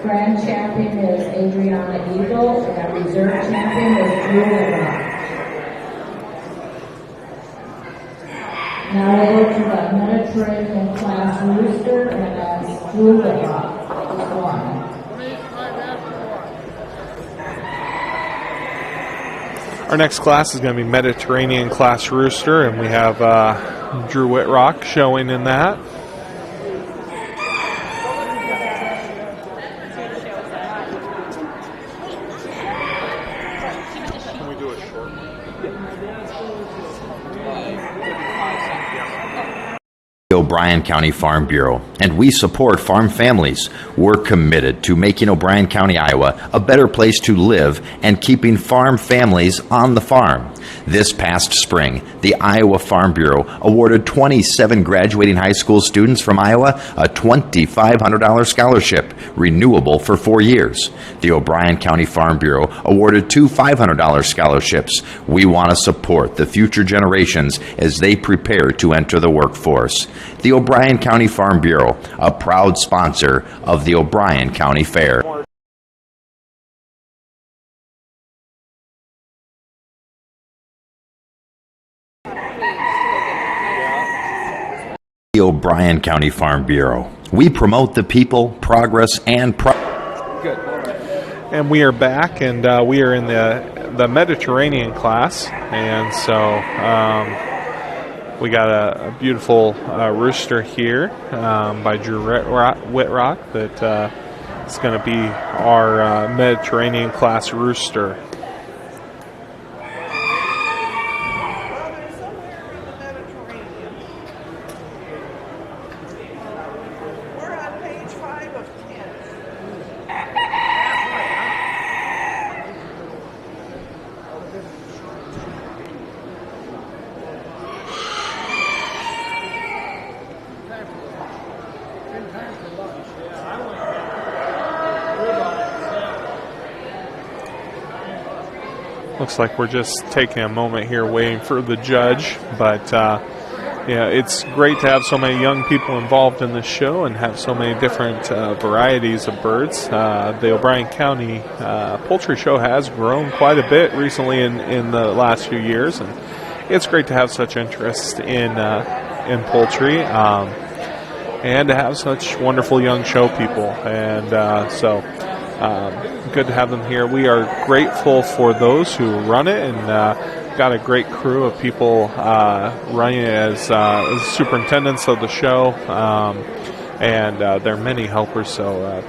Grand champion is Adriana Eagle, and reserve champion is Drew Whitrock. Now we'll go to the Mediterranean class Rooster, and that's Drew Whitrock, who's won. Our next class is going to be Mediterranean class Rooster, and we have Drew Whitrock showing in that. O'Brien County Farm Bureau, and we support farm families. We're committed to making O'Brien County, Iowa, a better place to live and keeping farm families on the farm. This past spring, the Iowa Farm Bureau awarded 27 graduating high school students from Iowa a $2,500 scholarship, renewable for 4 years. The O'Brien County Farm Bureau awarded 2 $500 scholarships. We want to support the future generations as they prepare to enter the workforce. The O'Brien County Farm Bureau, a proud sponsor of the O'Brien County Fair. The O'Brien County Farm Bureau. We promote the people, progress, and Good. And we are back, and we are in the Mediterranean class, and so we got a beautiful rooster here by Drew Whitrock that is going to be our Mediterranean class rooster. We're on page 5 of 10. Looks like we're just taking a moment here waiting for the judge, but yeah, it's great to have so many young people involved in this show and have so many different varieties of birds. The O'Brien County Poultry Show has grown quite a bit recently in the last few years, and it's great to have such interest in poultry and to have such wonderful young show people, and so good to have them here. We are grateful for those who run it, and got a great crew of people running it as superintendents of the show, and there are many helpers, so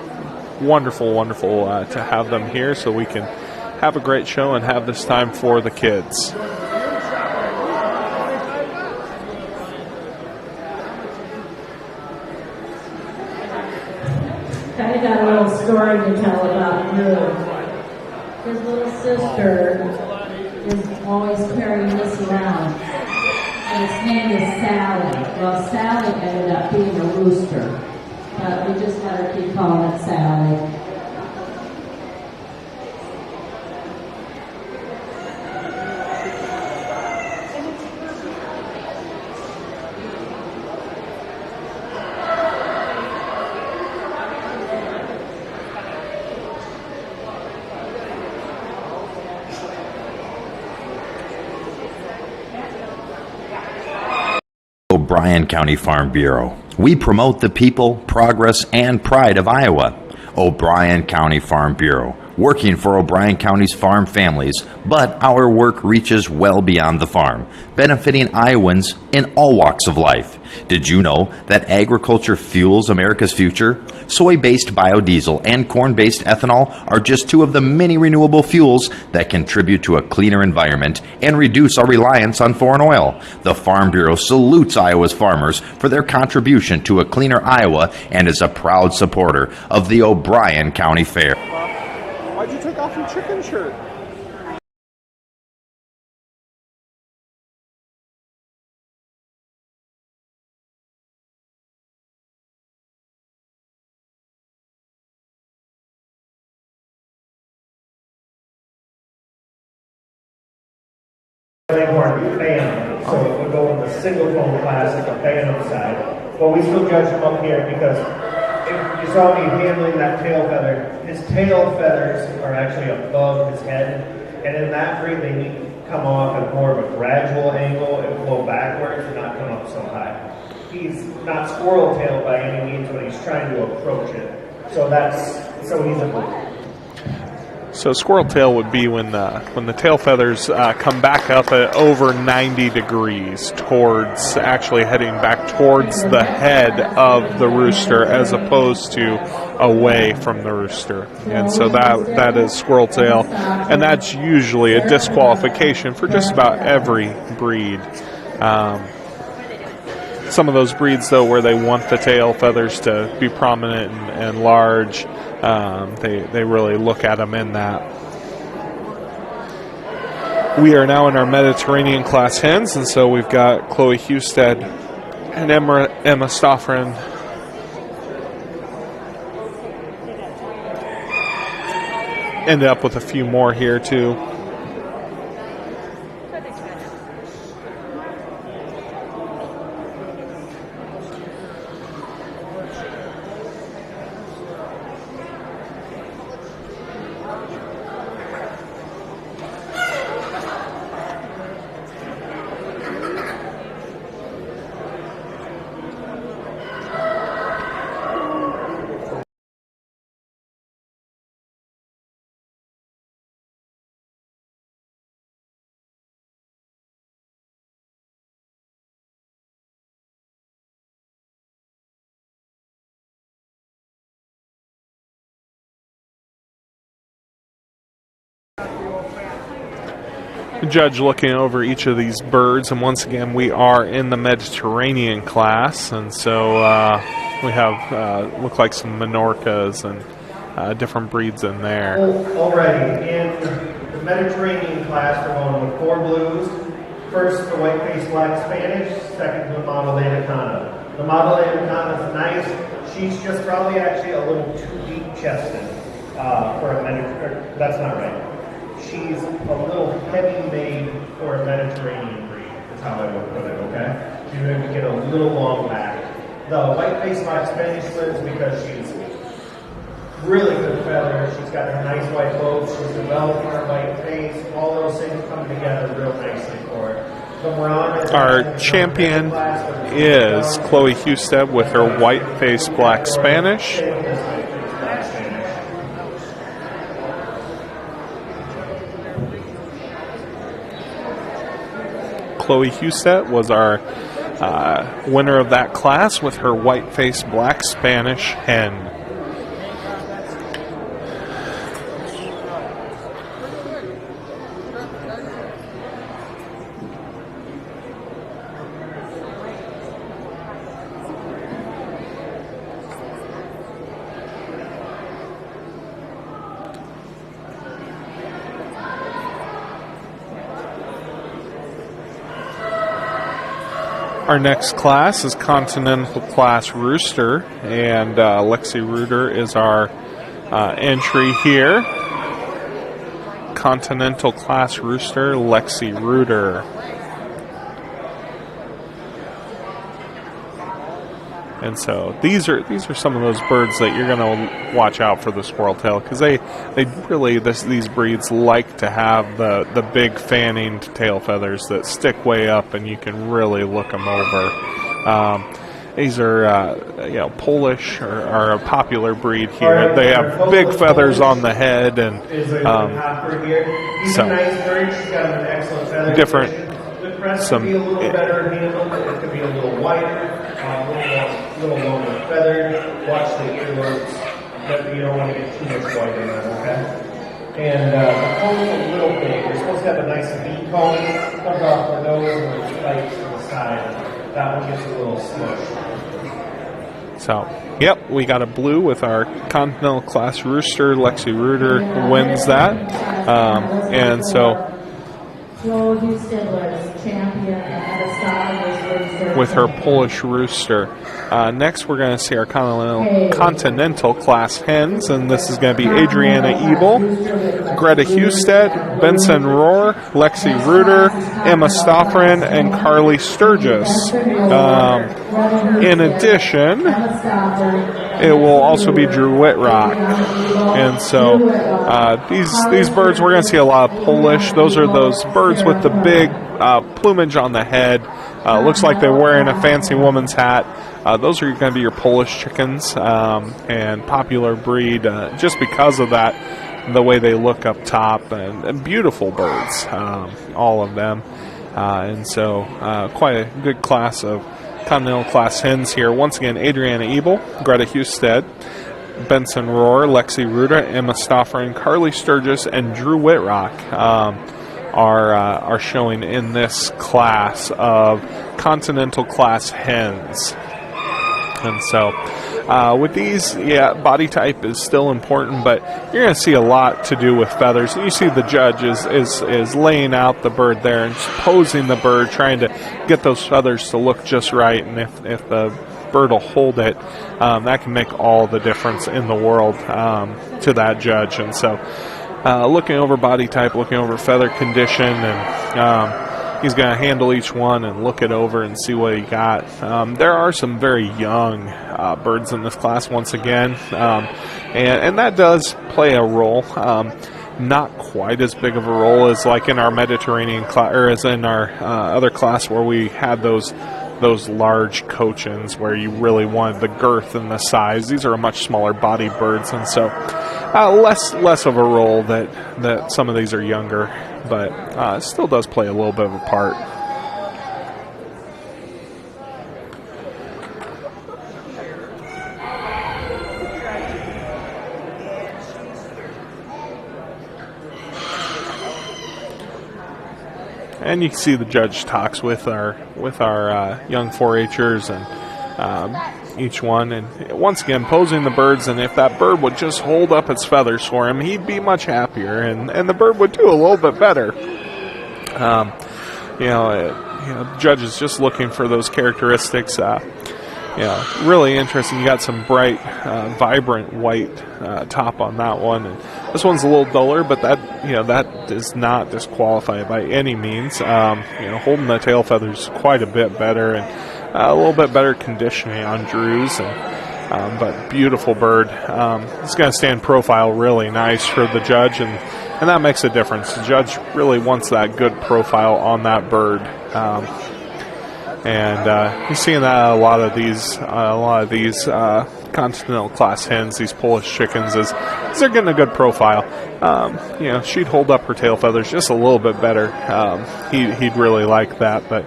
wonderful to have them here so we can have a great show and have this time for the kids. I got a little story to tell about Drew. His little sister is always carrying this around, and its name is Sally. Well, Sally ended up being a rooster, but we just let her keep calling it Sally. O'Brien County Farm Bureau. We promote the people, progress, and pride of Iowa. O'Brien County Farm Bureau. working for O'Brien County's farm families, but our work reaches well beyond the farm, benefiting Iowans in all walks of life. Did you know that agriculture fuels America's future? Soy-based biodiesel and corn-based ethanol are just two of the many renewable fuels that contribute to a cleaner environment and reduce our reliance on foreign oil. The Farm Bureau salutes Iowa's farmers for their contribution to a cleaner Iowa and is a proud supporter of the O'Brien County Fair. Why'd you take off your chicken shirt? Leghorn Bantam, so it would go in the single phone class at the Bantam side. But we still judge him up here because if you saw me handling that tail feather, his tail feathers are actually above his head, and in that breed they need to come off at more of a gradual angle and flow backwards and not come up so high. He's not squirrel tailed by any means when he's trying to approach it. So he's a breed. So squirrel tail would be when the tail feathers come back up at over 90 degrees towards actually heading back towards the head of the rooster as opposed to away from the rooster. And so that is squirrel tail, and that's usually a disqualification for just about every breed. Some of those breeds, though, where they want the tail feathers to be prominent and large, they really look at them in that. We are now in our Mediterranean class hens, and so we've got Chloe Husted and Emma Stoffren. Ended up with a few more here, too. Judge looking over each of these birds, and once again we are in the Mediterranean class, and so we have look like some Minorcas and different breeds in there. Alrighty, in the Mediterranean class we're going with 4 blues. First the white-faced black Spanish, second the Model Anaconda. The Model Anaconda is nice. She's just probably actually a little too deep-chested for a Mediterranean. That's not right. She's a little heavy made for a Mediterranean breed, is how I would put it, okay? She's going to get a little long back. The white-faced black Spanish wins because she's really good feathers. She's got her nice white lobes. She's developing her white face. All those things come together real nicely for her. Our champion is Chloe Husted with her white-faced black Spanish. Chloe Husted was our winner of that class with her white-faced black Spanish hen. Our next class is Continental Class Rooster, and Lexi Rooter is our entry here. Continental Class Rooster, Lexi Rooter. And so these are some of those birds that you're going to watch out for the squirrel tail, because they really these breeds like to have the big fanning tail feathers that stick way up and you can really look them over. These are Polish are a popular breed here. They have big feathers on the head and so different. Some be a little better handled. It could be a little wider, a little longer feathered. Watch the earlobes, but you don't want to get too much white in them, okay? And the comb's a little big. You're supposed to have a nice V comb. Comes off the nose and the spikes to the side. That one gets a little smushed. So, yep, we got a blue with our Continental class Rooster. Lexi Rooter wins that. And so, with her Polish Rooster. Next, we're going to see our Continental class Hens, and this is going to be Adriana Ebel, Greta Husted, Benson Rohr, Lexi Rooter, Emma Stoffren, and Carly Sturgis. In addition, it will also be Drew Whitrock. And so these birds, we're going to see a lot of Polish. Those are those birds with the big plumage on the head. Looks like they're wearing a fancy woman's hat. Those are going to be your Polish chickens, and popular breed just because of that, the way they look up top, and beautiful birds, all of them. And so quite a good class of Continental class hens here. Once again, Adriana Ebel, Greta Husted, Benson Rohr, Lexi Rooter, Emma Stoffren, Carly Sturgis, and Drew Whitrock are showing in this class of Continental class hens. And so with these, body type is still important, but you're going to see a lot to do with feathers. You see the judge is laying out the bird there and posing the bird, trying to get those feathers to look just right. And if the bird will hold it, that can make all the difference in the world to that judge. And so looking over body type, looking over feather condition, and he's going to handle each one and look it over and see what he got. There are some very young birds in this class once again, and that does play a role. Not quite as big of a role as like in our Mediterranean class, or as in our other class where we had those large cochins where you really wanted the girth and the size. These are much smaller body birds, and so less of a role that some of these are younger, but it still does play a little bit of a part. And you can see the judge talks with our young 4-H'ers and each one, and once again posing the birds. And if that bird would just hold up its feathers for him, he'd be much happier, and the bird would do a little bit better. The judge is just looking for those characteristics. Really interesting. You got some bright, vibrant white top on that one, and this one's a little duller, but that does not disqualify by any means. Holding the tail feathers quite a bit better, and a little bit better conditioning on Drew's, but beautiful bird. It's going to stand profile really nice for the judge, and that makes a difference. The judge really wants that good profile on that bird. And you're seeing that a lot of these Continental class hens, these Polish chickens, is they're getting a good profile. She'd hold up her tail feathers just a little bit better. He'd really like that, but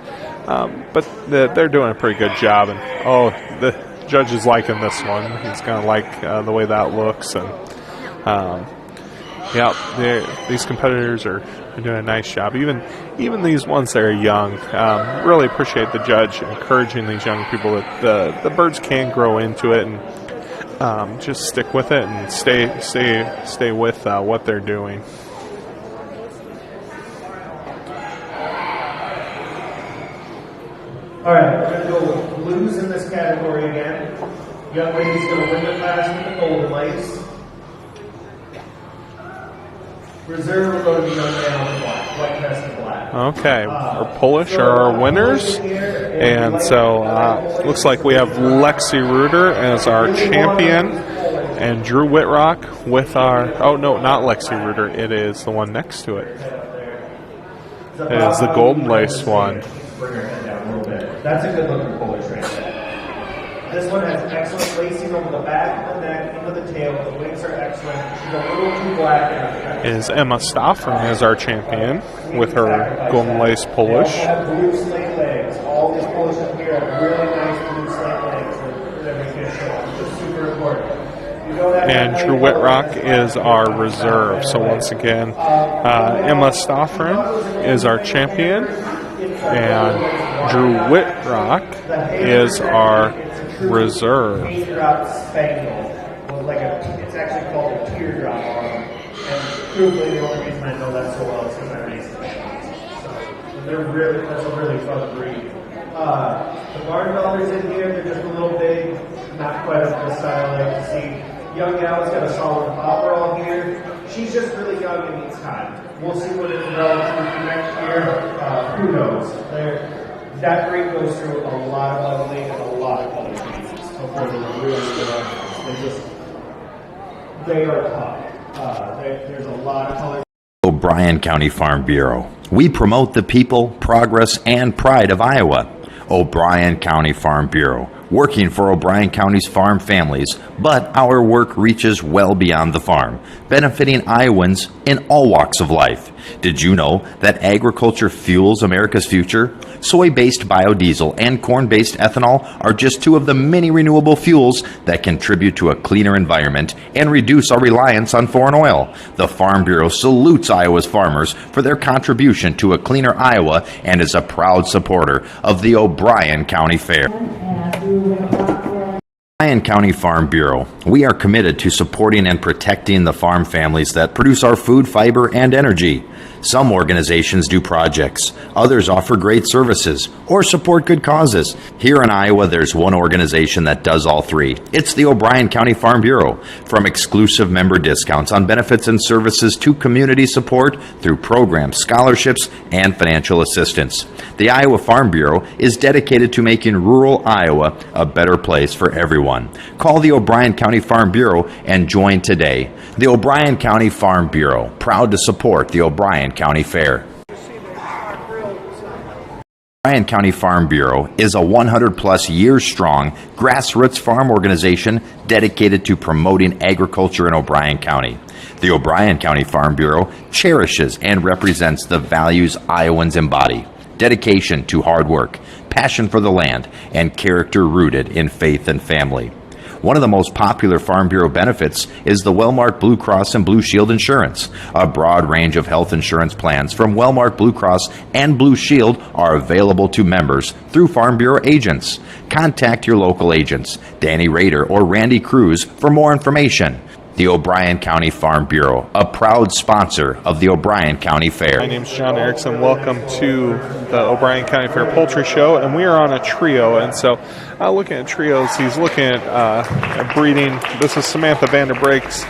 they're doing a pretty good job. And the judge is liking this one. He's gonna like the way that looks, and these competitors are doing a nice job. Even these ones that are young, really appreciate the judge encouraging these young people that the birds can grow into it, and just stick with it and stay with what they're doing. All right, we're going to go with blues in this category again. Young lady's going to win the class with the golden lace. Reserve will go to the young man with black, white vest and black. Okay, our Polish are our winners, and so looks like we have Lexi Rooter as our champion, and Drew Whitrock with our, not Lexi Rooter, it is the one next to it. It is the golden lace one. Bring her head down a little bit. That's a good looking Polish right there. This one has excellent lacing over the back of the neck, into the tail. The wings are excellent. She's a little too black in her face. Is Emma Stoffern is our champion with her golden lace Polish. They all have blue slate legs. All these Polish up here have really nice blue slate legs that we can show, which is super important. And Drew Whitrock is our reserve. So once again, Emma Stoffern is our champion, and Drew Whitrock is our reserve. Teardrop spangle. It's actually called a teardrop on them. And truthfully, the only reason I know that so well is because I raised them. So that's a really fun breed. The barn dollars in here, they're just a little big, not quite as the style I like to see. Young gal's got a solid overall here. She's just really young and needs time. We'll see what it develops into next year. Who knows? That breed goes through a lot of ugly and a lot of color changes before they're really good. They are tough. There's a lot of color. O'Brien County Farm Bureau. We promote the people, progress, and pride of Iowa. O'Brien County Farm Bureau, working for O'Brien County's farm families, but our work reaches well beyond the farm, benefiting Iowans in all walks of life. Did you know that agriculture fuels America's future? Soy-based biodiesel and corn-based ethanol are just two of the many renewable fuels that contribute to a cleaner environment and reduce our reliance on foreign oil. The Farm Bureau salutes Iowa's farmers for their contribution to a cleaner Iowa and is a proud supporter of the O'Brien County Fair. O'Brien County Farm Bureau. We are committed to supporting and protecting the farm families that produce our food, fiber, and energy. Some organizations do projects, others offer great services, or support good causes. Here in Iowa, there's one organization that does all three. It's the O'Brien County Farm Bureau. From exclusive member discounts on benefits and services to community support through programs, scholarships, and financial assistance. The Iowa Farm Bureau is dedicated to making rural Iowa a better place for everyone. Call the O'Brien County Farm Bureau and join today. The O'Brien County Farm Bureau, proud to support the O'Brien County Fair. O'Brien County Farm Bureau is a 100-plus years strong grassroots farm organization dedicated to promoting agriculture in O'Brien County. The O'Brien County Farm Bureau cherishes and represents the values Iowans embody: dedication to hard work, passion for the land, and character rooted in faith and family. One of the most popular Farm Bureau benefits is the Wellmark Blue Cross and Blue Shield insurance. A broad range of health insurance plans from Wellmark Blue Cross and Blue Shield are available to members through Farm Bureau agents. Contact your local agents, Danny Rader or Randy Cruz, for more information. The O'Brien County Farm Bureau, a proud sponsor of the O'Brien County Fair. My name's John Erickson. Welcome to the O'Brien County Fair Poultry Show, and we are on a trio. And so, looking at trios, he's looking at breeding. This is Samantha Vanderbrake's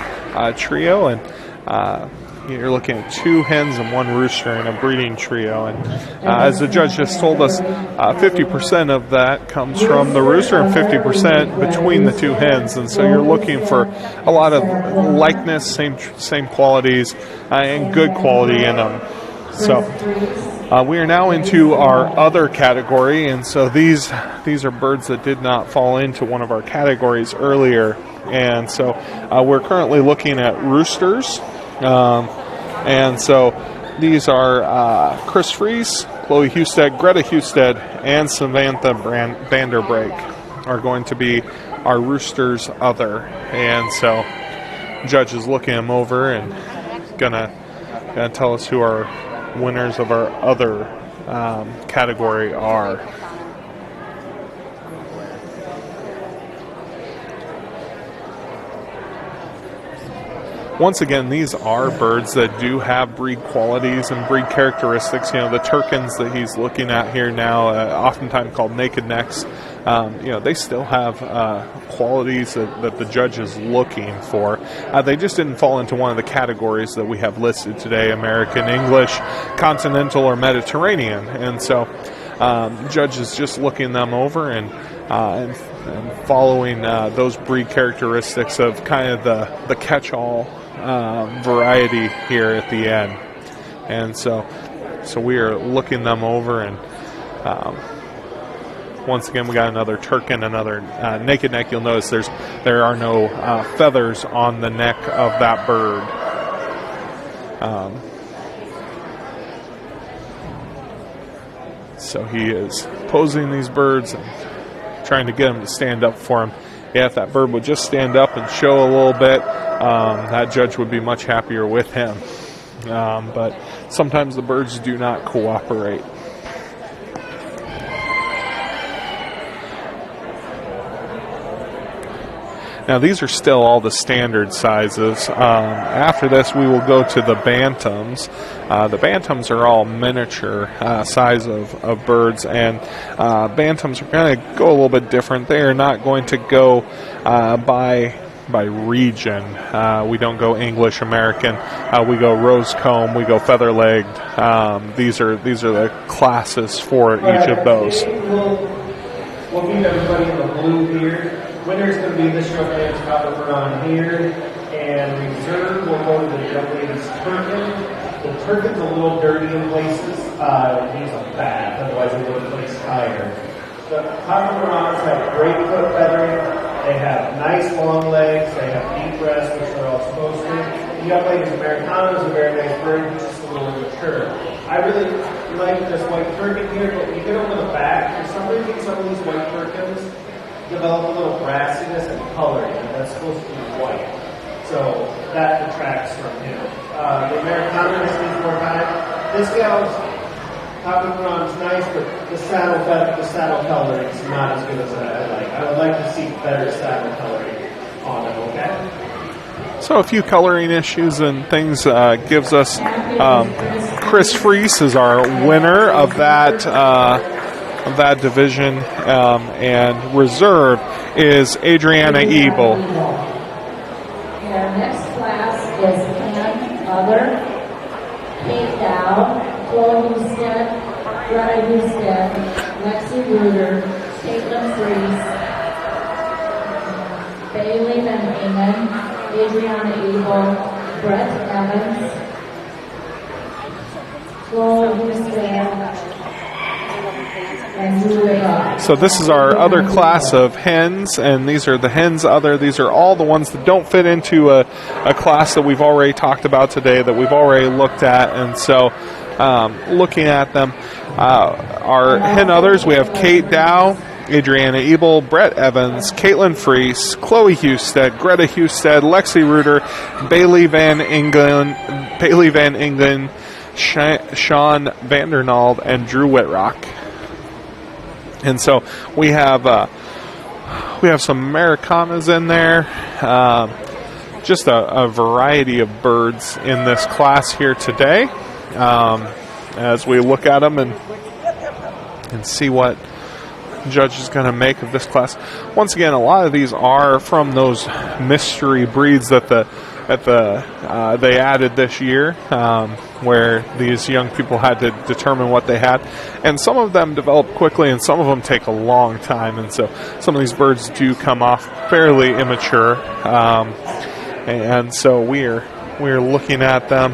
trio, and you're looking at 2 hens and 1 rooster in a breeding trio. And as the judge just told us, 50% of that comes from the rooster and 50% between the 2 hens. And so you're looking for a lot of likeness, same qualities, and good quality in them. So we are now into our other category, and so these are birds that did not fall into one of our categories earlier. And so we're currently looking at roosters. And so these are Chris Fries, Chloe Husted, Greta Husted, and Samantha Vanderbrake are going to be our roosters other. And so judge is looking them over and gonna tell us who our winners of our other category are. Once again, these are birds that do have breed qualities and breed characteristics. You know, the Turkins that he's looking at here now, oftentimes called naked necks, they still have qualities that the judge is looking for. They just didn't fall into one of the categories that we have listed today: American, English, Continental, or Mediterranean. And so the judge is just looking them over and following those breed characteristics of kind of the catch-all variety here at the end. And so we are looking them over and once again, we got another turkin, another naked neck. You'll notice there are no feathers on the neck of that bird. So he is posing these birds and trying to get them to stand up for him. Yeah, if that bird would just stand up and show a little bit, that judge would be much happier with him. But sometimes the birds do not cooperate. Now, these are still all the standard sizes. After this, we will go to the Bantams. The Bantams are all miniature size of birds, and Bantams are going to go a little bit different. They are not going to go by region. We don't go English, American. We go rose comb. We go feather legged. These are the classes for each of those. We'll keep everybody in the blue here. Winner's going to be this young lady's Copper on here, and reserve will go to the young lady's turkin. The turkin's a little dirty in places. It needs a bath, otherwise it would have placed higher. The Copper have great foot feathering. They have nice long legs. They have deep breasts, which they're all supposed to. The young lady's Americana is a very nice bird, it's just a little mature. I really like this white turkin here, but when you get over the back, for some reason some of these white turkins develop a little brassiness and coloring, and that's supposed to be white. So that detracts from him. The Americana needs more time. This gal's top of the nice, but the saddle coloring is not as good as I like. I would like to see better saddle coloring on it, okay? So a few coloring issues and things gives us Chris Freese is our winner of that division, and reserve is Adriana Ebel. Our next class is Hen, Other, Kate Dow, Chloe Husted, Rhode Husted, Lexi Rooster, Caitlin Freese, Bailey Van Ingen, Adriana Ebel, Brett Evans, Chloe Husted, so this is our other class of hens, and these are the hens other. These are all the ones that don't fit into a class that we've already talked about today, that we've already looked at. And so looking at them, our hen others, we have Kate Dow, Adriana Ebel, Brett Evans, Caitlin Freese, Chloe Husted, Greta Husted, Lexi Rooster, Bailey Van Ingen, Sean Vandernald, and Drew Whitrock. And so we have some Americanas in there, just a variety of birds in this class here today. As we look at them and see what the judge is going to make of this class. Once again, a lot of these are from those mystery breeds that they added this year, where these young people had to determine what they had, and some of them develop quickly and some of them take a long time, and so some of these birds do come off fairly immature, and so we're looking at them.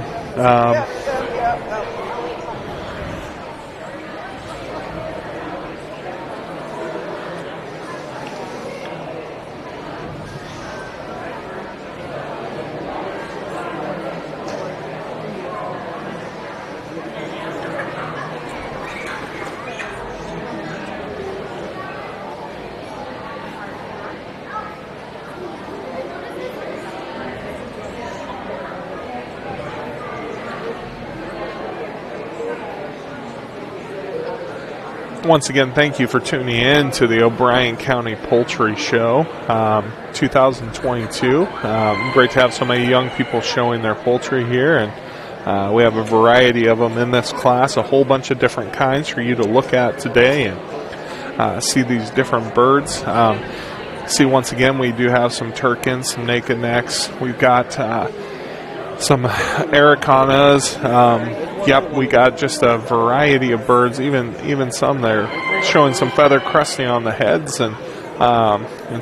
Once again, thank you for tuning in to the O'Brien County Poultry Show 2022. Great to have so many young people showing their poultry here, and we have a variety of them in this class, a whole bunch of different kinds for you to look at today and see these different birds. See, once again, we do have some turkins, some naked necks. We've got some Ericanas. Yep, we got just a variety of birds, even some that are showing some feather crusting on the heads, and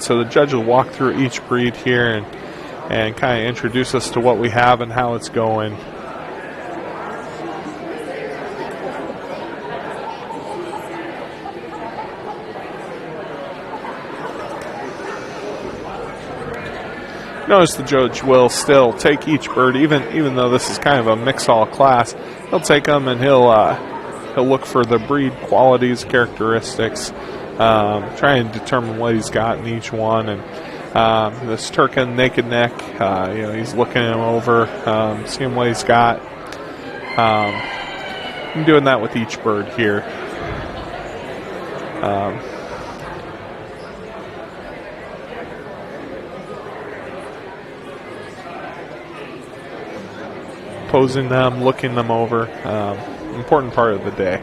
so the judge will walk through each breed here and kind of introduce us to what we have and how it's going. Notice the judge will still take each bird, even though this is kind of a mix-all class. He'll take them and he'll look for the breed qualities, characteristics, try and determine what he's got in each one. And this Turkin naked neck, he's looking him over, seeing what he's got. I'm doing that with each bird here. Posing them, looking them over, important part of the day.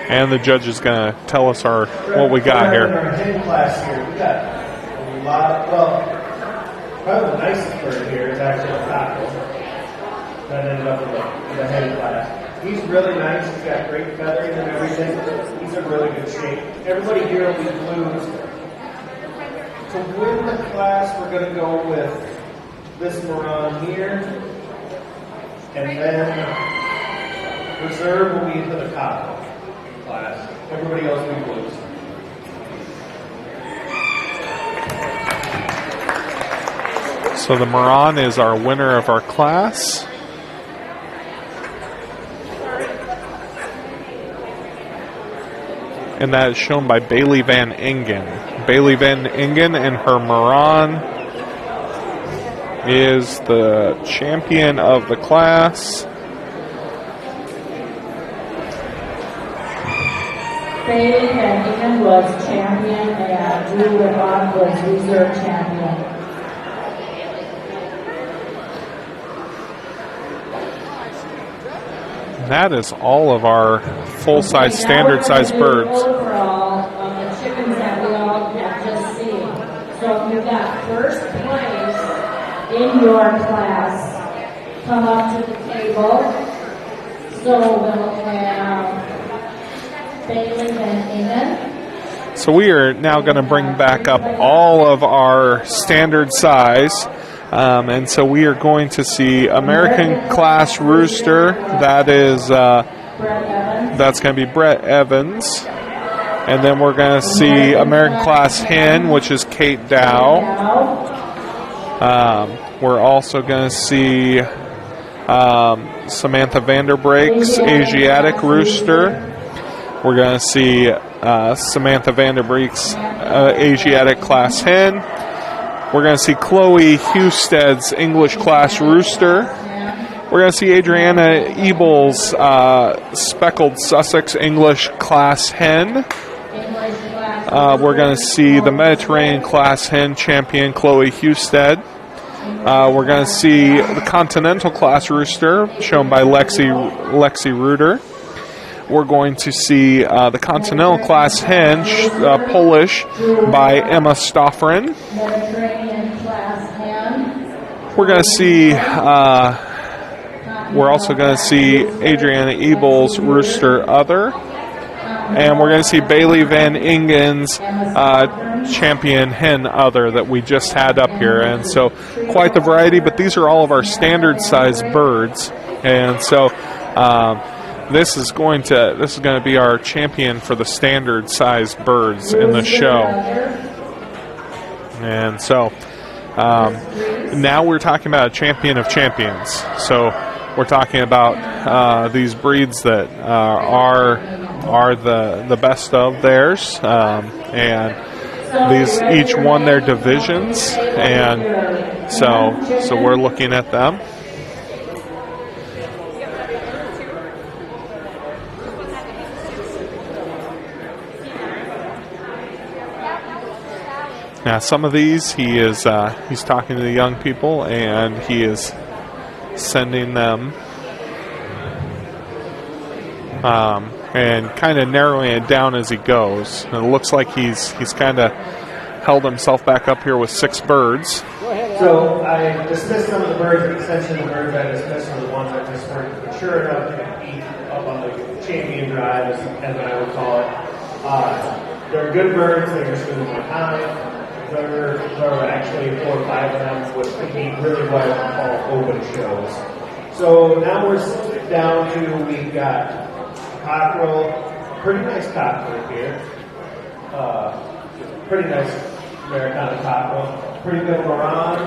And the judge is going to tell us what we got here. In our hen class here, we got a lot. Probably the nicest bird here is actually a cockle that ended up in the hen class. He's really nice. He's got great feathering and everything. He's in really good shape. Everybody here will be blues. To win the class, we're going to go with this Moran here, and then reserve will be for the cockle class. Everybody else will be blues. So the Moran is our winner of our class. And that is shown by Bailey Van Ingen. Bailey Van Ingen and her Moran is the champion of the class. Bailey Van Ingen was champion and Drew Rhode was reserve champion. And that is all of our full-size, standard-size birds. Overall, the chickens that we all have just seen. So if you got first place in your class, come up to the table. So we'll have Bailey Van Ingen. So we are now going to bring back up all of our standard size. And so we are going to see American class Rooster. That is, that's going to be Brett Evans. And then we're going to see American class Hen, which is Kate Dow. We're also going to see Samantha Vanderbreek's Asiatic Rooster. We're going to see Samantha Vanderbreek's Asiatic class Hen. We're going to see Chloe Husted's English class Rooster. We're going to see Adriana Ebel's Speckled Sussex English class Hen. We're going to see the Mediterranean class Hen champion Chloe Husted. We're going to see the Continental class Rooster shown by Lexi Reuter. We're going to see the Continental class Hen, Polish, by Emma Stoffren. We're going to see, we're also going to see Adriana Ebel's Rooster Other. And we're going to see Bailey Van Ingen's Champion Hen Other that we just had up here. And so quite the variety, but these are all of our standard size birds. And so this is going to be our champion for the standard size birds in the show. And so now we're talking about a champion of champions. So we're talking about these breeds that are the best of theirs, and these each won their divisions, and so we're looking at them. Now, some of these he's talking to the young people, and he is sending them and kind of narrowing it down as he goes. And it looks like he's kind of held himself back up here with 6 birds. So I dismissed some of the birds, the extension of the birds I dismissed are the ones that just weren't mature enough to compete up on the champion drive, as I would call it. They're good birds, they're just really more time. There are actually 4 or 5 of them which compete really well in all open shows. So now we're down to, we've got cockerel, pretty nice cockerel here. Pretty nice Americana Taco. Pretty good Moran.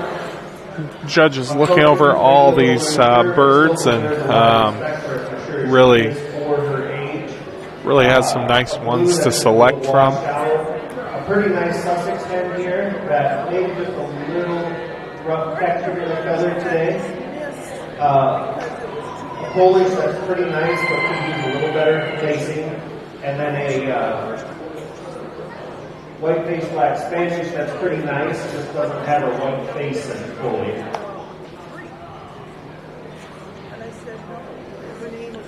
Judge is looking over all these birds and really has some nice ones to select from. A pretty nice Sussex hen here that maybe just a little rough texture to the feather today. A Polish that's pretty nice but could use a little better facing. And then a white-faced black Spanish that's pretty nice, just doesn't have a white face in it fully. And I said, no, the name was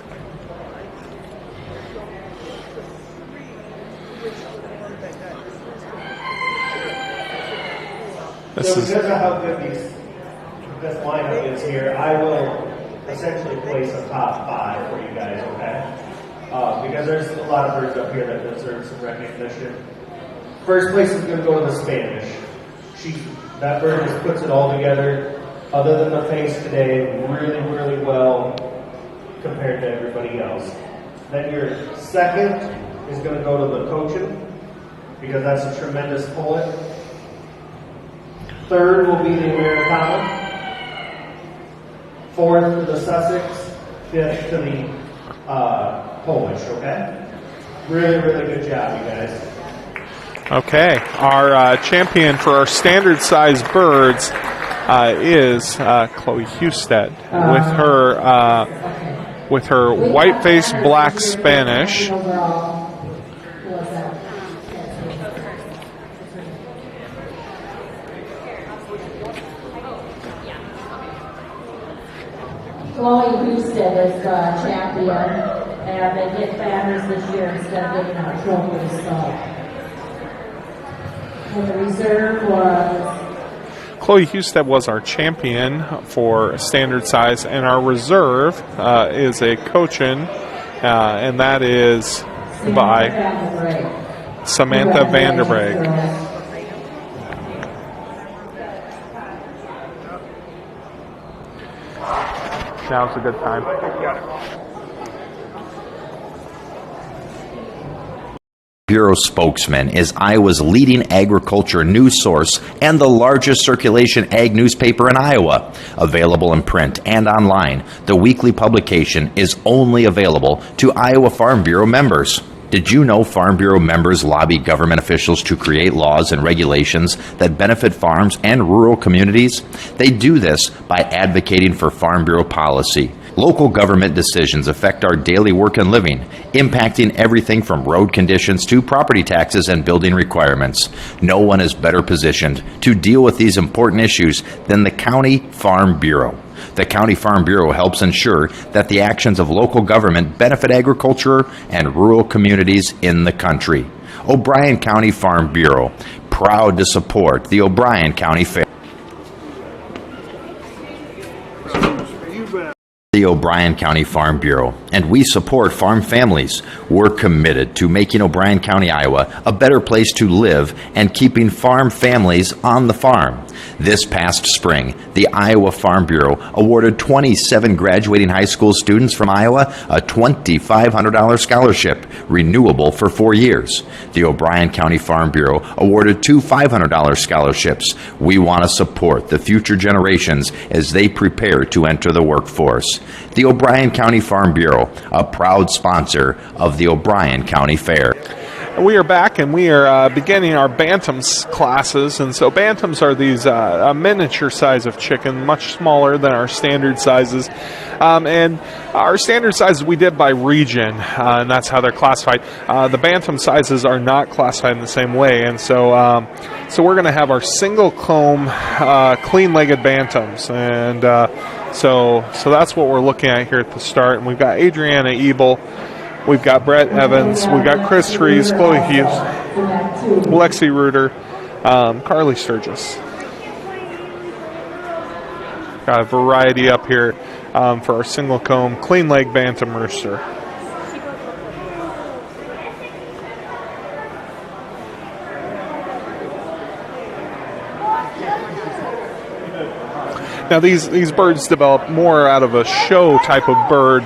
So because of how good this lineup is here, I will essentially place a top 5 for you guys, okay? Because there's a lot of birds up here that deserve some recognition. First place is going to go to the Spanish. That bird just puts it all together, other than the face today, really, really well compared to everybody else. Then your second is going to go to the Cochin, because that's a tremendous pullet. Third will be the Americana. Fourth to the Sussex. Fifth to the Polish, okay? Really, really good job, you guys. Okay, our champion for our standard size birds is Chloe Husted with her white-faced black Spanish. Chloe Husted is the champion, and they get banners this year instead of getting our trophies. So. And the reserve was Chloe Husted was our champion for standard size, and our reserve is a Cochin, and that is by Samantha Vanderbreg. Now's a good time. Bureau spokesman is Iowa's leading agriculture news source and the largest circulation ag newspaper in Iowa. Available in print and online, the weekly publication is only available to Iowa Farm Bureau members. Did you know Farm Bureau members lobby government officials to create laws and regulations that benefit farms and rural communities? They do this by advocating for Farm Bureau policy. Local government decisions affect our daily work and living, impacting everything from road conditions to property taxes and building requirements. No one is better positioned to deal with these important issues than the County Farm Bureau. The County Farm Bureau helps ensure that the actions of local government benefit agriculture and rural communities in the country. O'Brien County Farm Bureau, proud to support the O'Brien County Fair. The O'Brien County Farm Bureau, and we support farm families. We're committed to making O'Brien County, Iowa, a better place to live and keeping farm families on the farm. This past spring, the Iowa Farm Bureau awarded 27 graduating high school students from Iowa a $2,500 scholarship, renewable for 4 years. The O'Brien County Farm Bureau awarded 2 $500 scholarships. We want to support the future generations as they prepare to enter the workforce. The O'Brien County Farm Bureau, a proud sponsor of the O'Brien County Fair. We are back, and we are beginning our Bantams classes. And so Bantams are these a miniature size of chicken, much smaller than our standard sizes. And our standard sizes we did by region, and that's how they're classified. The Bantam sizes are not classified in the same way. And so so we're going to have our single comb, clean-legged Bantams. And so that's what we're looking at here at the start. And we've got Adriana Ebel. We've got Brett Evans, we've got Chris Trees, Chloe Hughes, Lexi Rooter, Carly Sturgis. Got a variety up here for our single comb, clean leg Bantam Rooster. Now these birds develop more out of a show type of bird.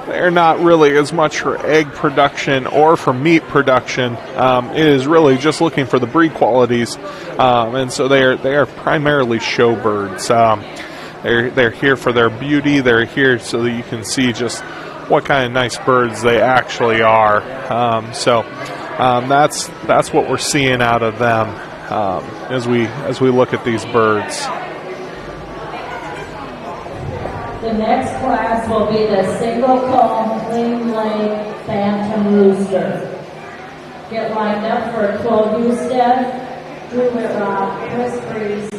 they're not really as much for egg production or for meat production. It is really just looking for the breed qualities, and so they are primarily show birds. They're here for their beauty. They're here so that you can see just what kind of nice birds they actually are. That's what we're seeing out of them as we look at these birds. The next class will be the single comb, clean leg Bantam Rooster. Get lined up for Clover Kids, Chris Freeze,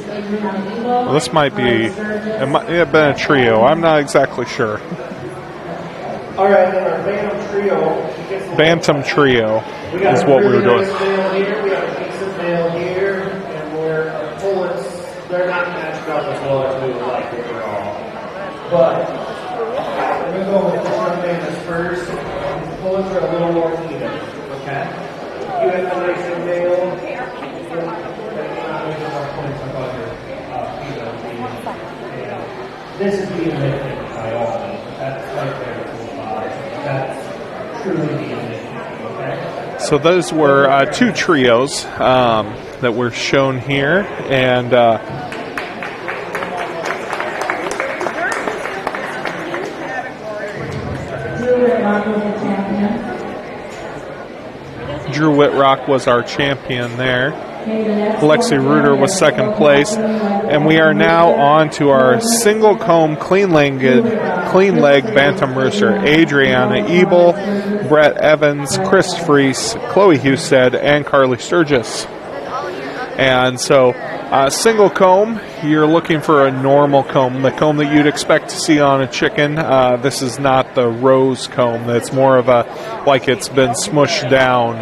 Well, this might have been a trio. I'm not exactly sure. All right, then our Bantam trio. Bantam trio is what we were doing. Nice male here. We have a decent male here, and we're pullets. They're not matched up as well as we would like overall. But we're going to go with the one Bantam first. The pullets are a little more even. Okay. You have a nice male. This is being lifted by all means. That's right there. That's truly being lifted. Okay. So those were two trios that were shown here, and Drew Whitrock was our champion there. Lexi Rooster was second place, and we are now on to our single comb clean leg Bantam Rooster. Adriana Ebel, Brett Evans, Chris Freese, Chloe Husted, and Carly Sturgis. And so single comb, you're looking for a normal comb, the comb that you'd expect to see on a chicken. This is not the rose comb. That's more of like it's been smushed down.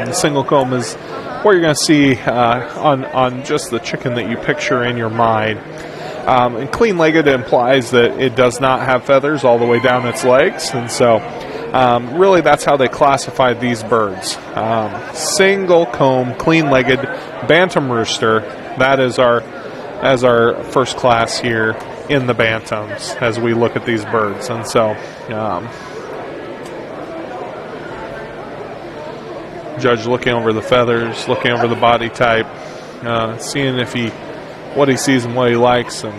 The single comb is what you're going to see on just the chicken that you picture in your mind. And clean-legged implies that it does not have feathers all the way down its legs, and so really that's how they classified these birds. Single comb, clean-legged Bantam Rooster. That is our first class here in the Bantams as we look at these birds, and so. Judge looking over the feathers, looking over the body type, seeing what he sees and what he likes, and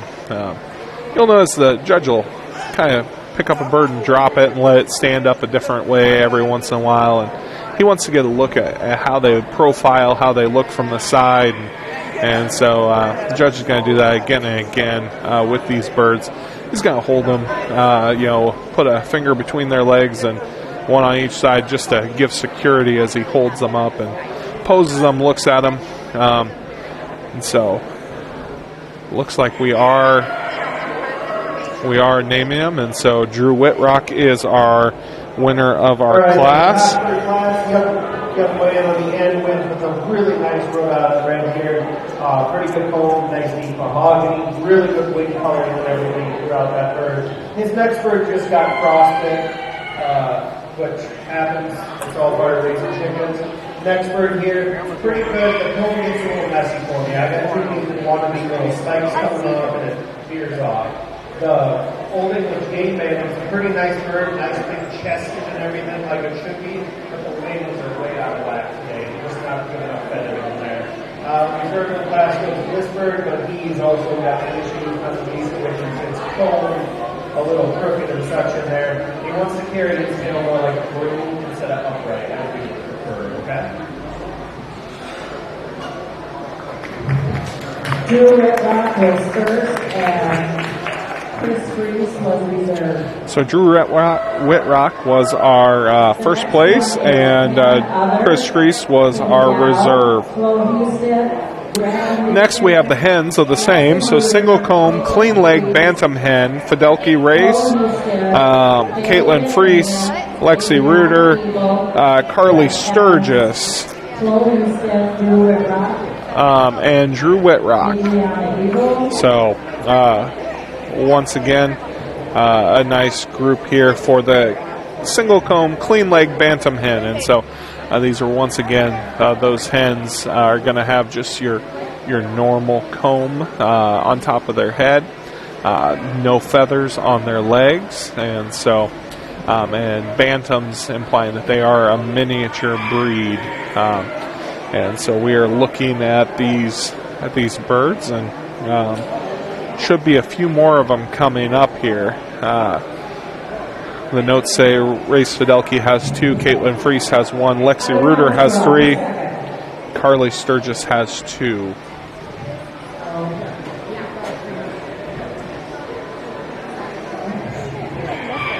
you'll notice the judge will kind of pick up a bird and drop it and let it stand up a different way every once in a while, and he wants to get a look at how they profile, how they look from the side, and so the judge is going to do that again and again with these birds. He's going to hold them, put a finger between their legs and one on each side just to give security as he holds them up and poses them, looks at them. And so looks like we are naming them, and so Drew Whitrock is our winner of our class. Young man on the end wins with a really nice Rhode Island red here. Pretty good comb, nice deep mahogany, really good wing coloring and everything throughout that bird. His next bird just got frostbit, which happens. It's all part of raising chickens. Next bird here, pretty good. The comb gets a little messy for me. I got two things that want to be little spikes coming up and it veers off. The Old English game Bantam is a pretty nice bird, nice big chested and everything like it should be, but the wings are way out of whack today. Just not good enough feathers in there. Reserve in the class goes to this bird, but he's also got the issues underneath which is its comb a little crooked and such in there. He wants to carry his tail more like a broom instead of upright, as we prefer, okay? Drew Whitrock was first, and Chris Freese was reserved. So Drew Whitrock was our first place, and Chris Freese was our reserve. Next, we have the hens of the same. So single comb, clean leg Bantam hen, Fidelki Race, Caitlin Freese, Lexi Rooster, Carly Sturgis, and Drew Whitrock. So once again, a nice group here for the single comb, clean leg Bantam hen, and so. These are once again, those hens are going to have just your normal comb on top of their head, no feathers on their legs, and so and Bantams, implying that they are a miniature breed. And so we are looking at these birds, and should be a few more of them coming up here. The notes say Race Fidelki has 2, Caitlin Freese has 1, Lexi Rooter has 3, Carly Sturgis has 2.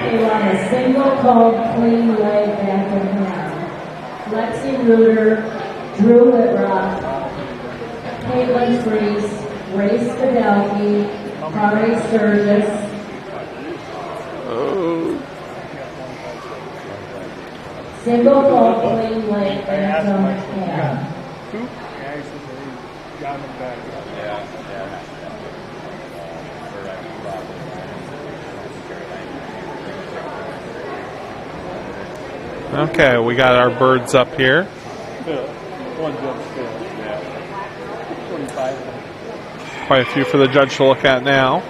We want a single coat, clean leg Bantam hen. Lexi Rooter, Drew Whitrock, Caitlin Freese, Race Fidelki, Carly Sturgis. Single coat, clean leg Bantam hen. Okay, we got our birds up here. Quite a few for the judge to look at now.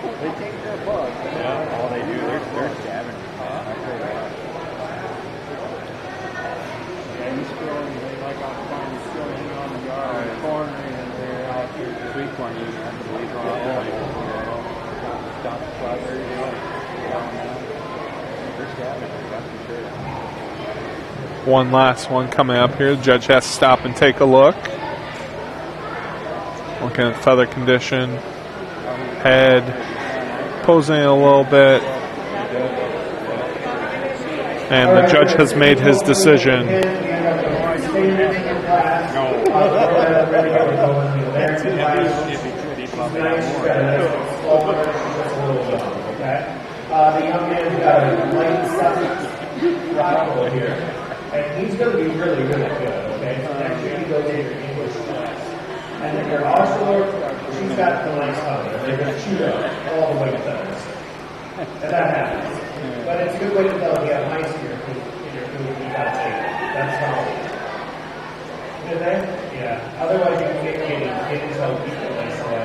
One last one coming up here. The judge has to stop and take a look. Looking at feather condition, head, posing a little bit. And the judge has made his decision. The young man's got a light rifle here, and he's going to be really, really good, okay? So next year he goes into English class. And then your Oscar, she's got the nice color. They're going to chew up all the white feathers. And that happens. But it's a good way to tell if you have mice in your food, you got to take it. That's how. Good there? Yeah. Otherwise you can get kitties out people nice away.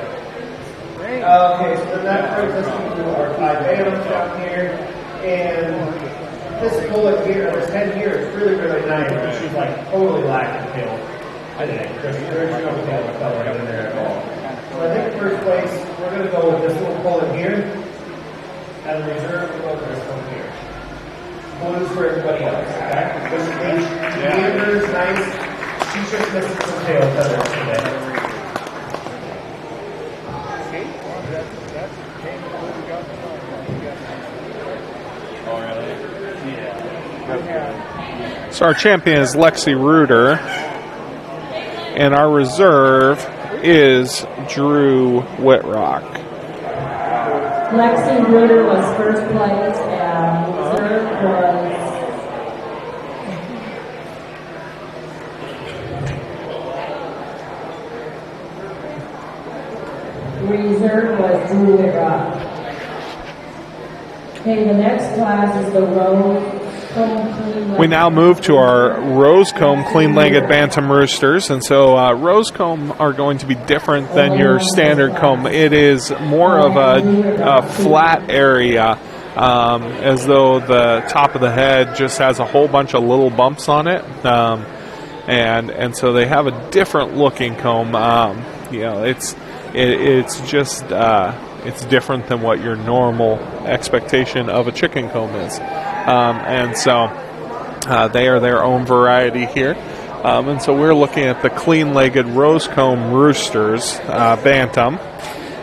Okay, so then that brings us to our 5 bantams down here, and this bullet here, this head here is really, really nice, but she's like totally lacking tail. I think there's no tail color in there at all. So I think first place, we're going to go with this little bullet here, and reserve we'll go with this one here. Blues for everybody else, okay? This is nice. She's just missing some tail feathers today. So our champion is Lexi Rooter, and our reserve is Drew Whitrock. Lexi Rooter was first place, and reserve was Drew Whitrock. Okay, the next class is the Rose. We now move to our Rosecomb clean-legged Bantam Roosters, and so Rosecomb are going to be different than your standard comb. It is more of a flat area, as though the top of the head just has a whole bunch of little bumps on it, and so they have a different looking comb. It's just it's different than what your normal expectation of a chicken comb is. And so they are their own variety here. And so we're looking at the clean-legged Rosecomb Roosters, Bantam.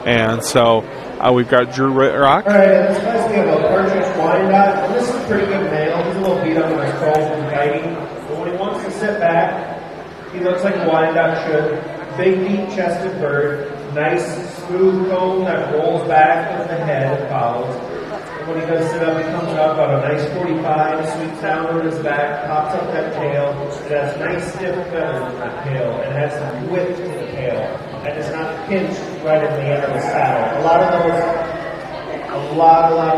And so we've got Drew Whitrock. All right, this class we have a Partridge Wyandotte. This is a pretty good male. He's a little beat up on his calls from fighting. But when he wants to sit back, he looks like a Wyandotte should. Big, deep-chested bird. Nice, smooth comb that rolls back with the head and follows. When he does sit up, he comes up about a nice 45, sweeps down on his back, pops up that tail. It has nice stiff feathers in that tail, and it has some width to the tail, and it's not pinched right in the end of the saddle. A lot of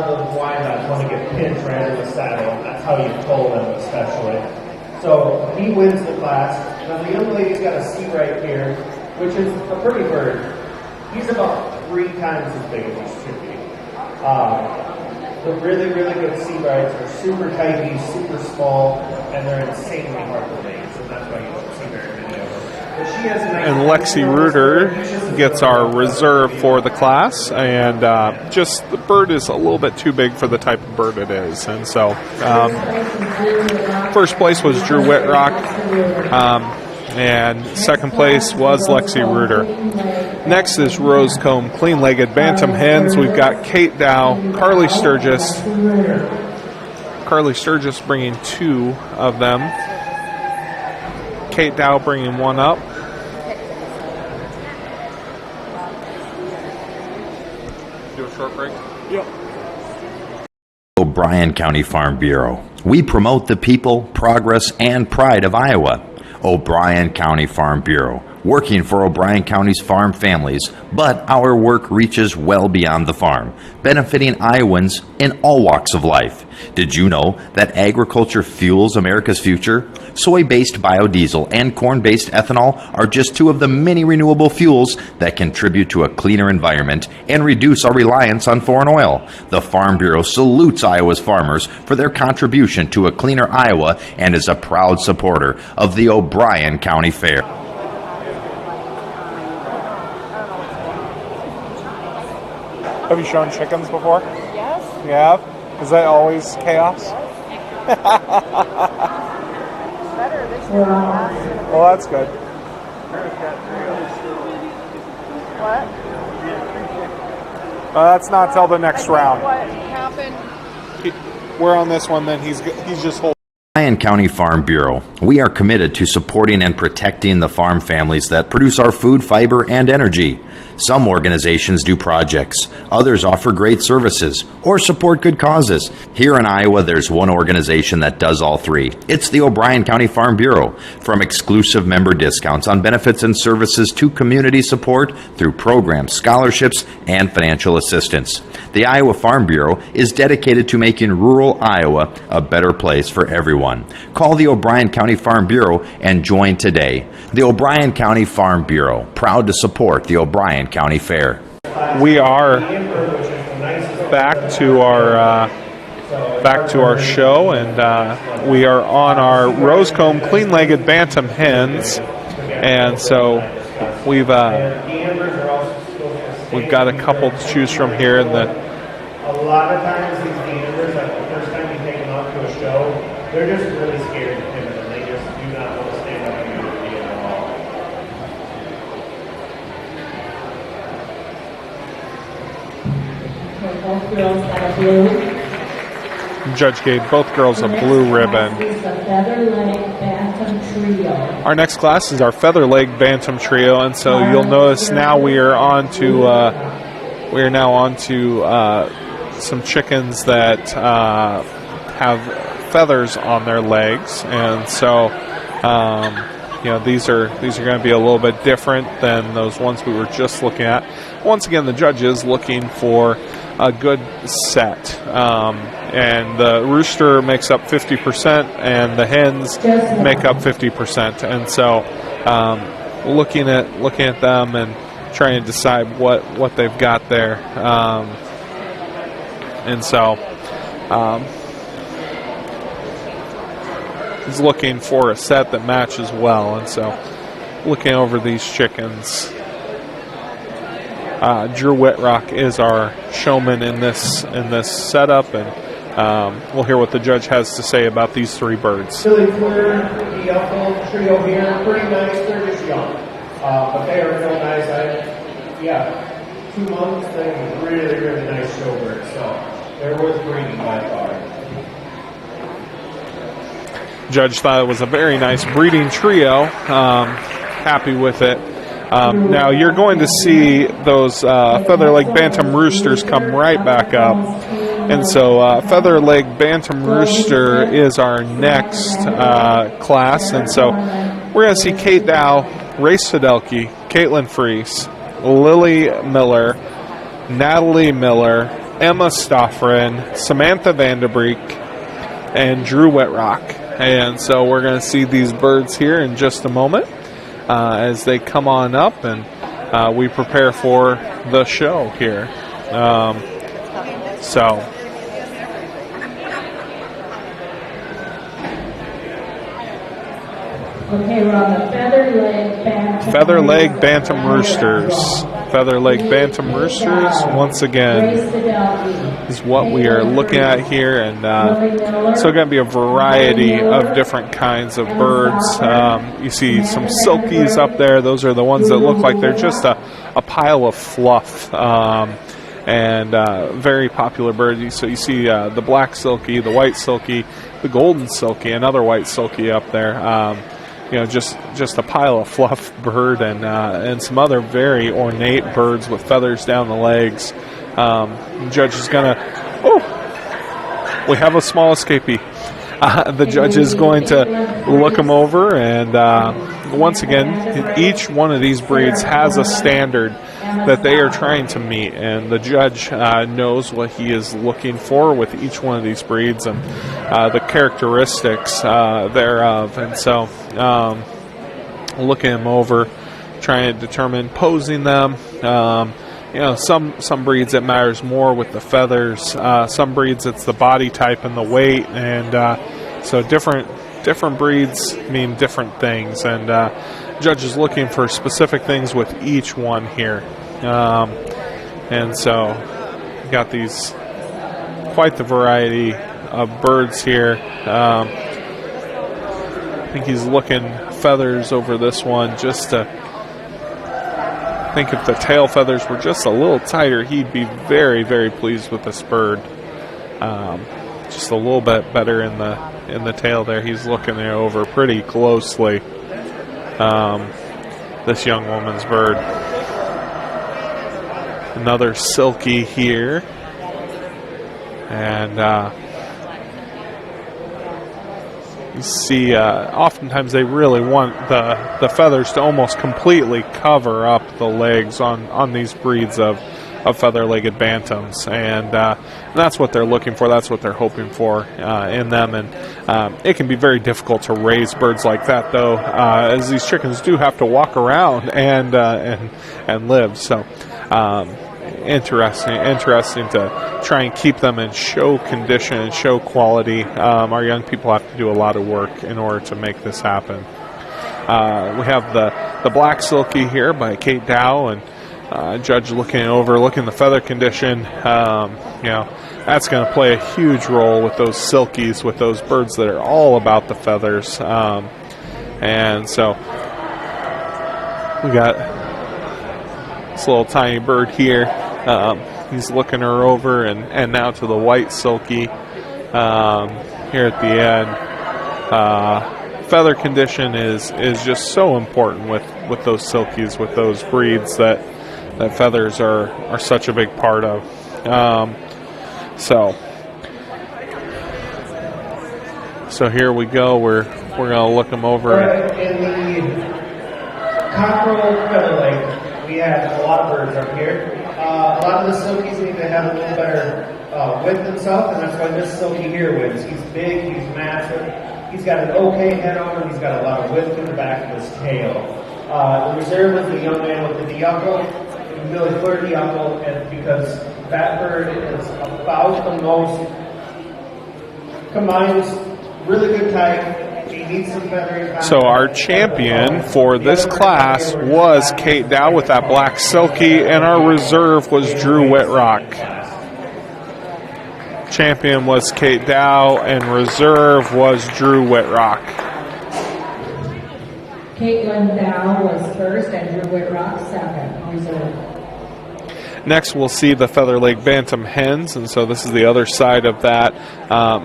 those Wyandottes want to get pinched right in the saddle. That's how you pull them, especially. So he wins the class. Now the young lady's got a C right here, which is a pretty bird. He's about 3 times as big as he should be. The really, really good seabrights are super tiny, super small, and they're insanely hard to make, so that's why you don't see very many of them. But she has nice And Lexi Rooter gets our reserve for the class, and just the bird is a little bit too big for the type of bird it is. And so first place was Drew Whitrock, and second place was Lexi Rooter. Next is Rose Comb Clean-Legged Bantam Hens. We've got Kate Dow, Carly Sturgis. Carly Sturgis bringing 2 of them. Kate Dow bringing 1 up. Do a short break? Yep. O'Brien County Farm Bureau. We promote the people, progress, and pride of Iowa. O'Brien County Farm Bureau, working for O'Brien County's farm families, but our work reaches well beyond the farm, benefiting Iowans in all walks of life. Did you know that agriculture fuels America's future? Soy-based biodiesel and corn-based ethanol are just 2 of the many renewable fuels that contribute to a cleaner environment and reduce our reliance on foreign oil. The Farm Bureau salutes Iowa's farmers for their contribution to a cleaner Iowa and is a proud supporter of the O'Brien County Fair. Have you shown chickens before? Yes. You have? Is that always chaos? Better this year than last year. Well, that's good. What? That's not till the next round. What happened? We're on this one, then he's just holding. O'Brien County Farm Bureau. We are committed to supporting and protecting the farm families that produce our food, fiber, and energy. Some organizations do projects, others offer great services, or support good causes. Here in Iowa, there's one organization that does all 3. It's the O'Brien County Farm Bureau. From exclusive member discounts on benefits and services to community support through programs, scholarships, and financial assistance. The Iowa Farm Bureau is dedicated to making rural Iowa a better place for everyone. Call the O'Brien County Farm Bureau and join today. The O'Brien County Farm Bureau, proud to support the O'Brien County Fair. We are back to our show, and we are on our Rosecomb Clean-Legged Bantam Hens, and so we've got a couple to choose from here. And a lot of times these gamers, like the first time you take them out to a show, they're just really scared and timid, and they just do not want to stand up and do the game at all. Both girls got a blue. Judge gave both girls a blue ribbon. This is the Feather Leg Bantam Trio. Our next class is our Feather Leg Bantam Trio, and so you'll notice now we are on to some chickens that have feathers on their legs, and so these are going to be a little bit different than those ones we were just looking at. Once again, the judge is looking for a good set, and the rooster makes up 50%, and the hens make up 50%, and so looking at them and trying to decide what they've got there, and so he's looking for a set that matches well, and so looking over these chickens. Drew Whitrock is our showman in this setup, and we'll hear what the judge has to say about these 3 birds. Really clear, the full trio here, pretty nice. They're just young, but they are real nice. 2 months, they're really, really nice showbirds, so they're worth breeding by far. Judge thought it was a very nice breeding trio. Happy with it. Now you're going to see those Feather Leg Bantam Roosters come right back up. And so Feather Leg Bantam Rooster is our next class. And so we're going to see Kate Dow, Race Fidelke, Caitlin Freese, Lily Miller, Natalie Miller, Emma Stoffren, Samantha Vanderbreek, and Drew Whitrock. And so we're going to see these birds here in just a moment as they come on up, and we prepare for the show here. So Okay, we're on the feather leg bantam. Feather leg Bantam Roosters. Feather leg Bantam Roosters, once again, is what we are looking at here. And so going to be a variety of different kinds of birds. You see some silkies up there. Those are the ones that look like they're just a pile of fluff. And very popular bird. So you see the black silky, the white silky, the golden silky, another white silky up there. Just a pile of fluff bird, and some other very ornate birds with feathers down the legs. The judge is gonna. Oh, we have a small escapee. The judge is going to look them over, and once again, each one of these breeds has a standard that they are trying to meet, and the judge knows what he is looking for with each one of these breeds and the characteristics thereof. And so, looking them over, trying to determine posing them. Some breeds it matters more with the feathers. Some breeds it's the body type and the weight, and so different breeds mean different things. And judge is looking for specific things with each one here, and so got these quite the variety of birds here. I think he's looking feathers over this one just to. I think if the tail feathers were just a little tighter, he'd be very, very pleased with this bird. Just a little bit better in the tail there. He's looking it over pretty closely. This young woman's bird. Another silky here, and you see, oftentimes they really want the feathers to almost completely cover up the legs on these breeds of feather-legged bantams, and that's what they're looking for. That's what they're hoping for in them, and it can be very difficult to raise birds like that, though, as these chickens do have to walk around and live. So. Interesting to try and keep them in show condition and show quality. Our young people have to do a lot of work in order to make this happen. We have the black silky here by Kate Dow, and judge looking the feather condition. That's going to play a huge role with those silkies, with those birds that are all about the feathers. And so we got this little tiny bird here. He's looking her over, and now to the white silky here at the end. Feather condition is just so important with those silkies, with those breeds that feathers are such a big part of. So here we go. We're gonna look them over. In the cockerel feather leg, we have a lot of birds up here. A lot of the silkies need to have a little better width himself, and that's why this silky here wins. He's big, he's massive, he's got an okay head on him, he's got a lot of width in the back of his tail. The reserve is the young man with the diuckle, really clear diuckle, and because that bird is about the most, combines really good type. So our champion for this class was Kate Dow with that black silky, and our reserve was Drew Whitrock. Champion was Kate Dow, and reserve was Drew Whitrock. Caitlin Dow was first, and Drew Whitrock second, reserve. Next, we'll see the feather-legged Bantam hens, and so this is the other side of that.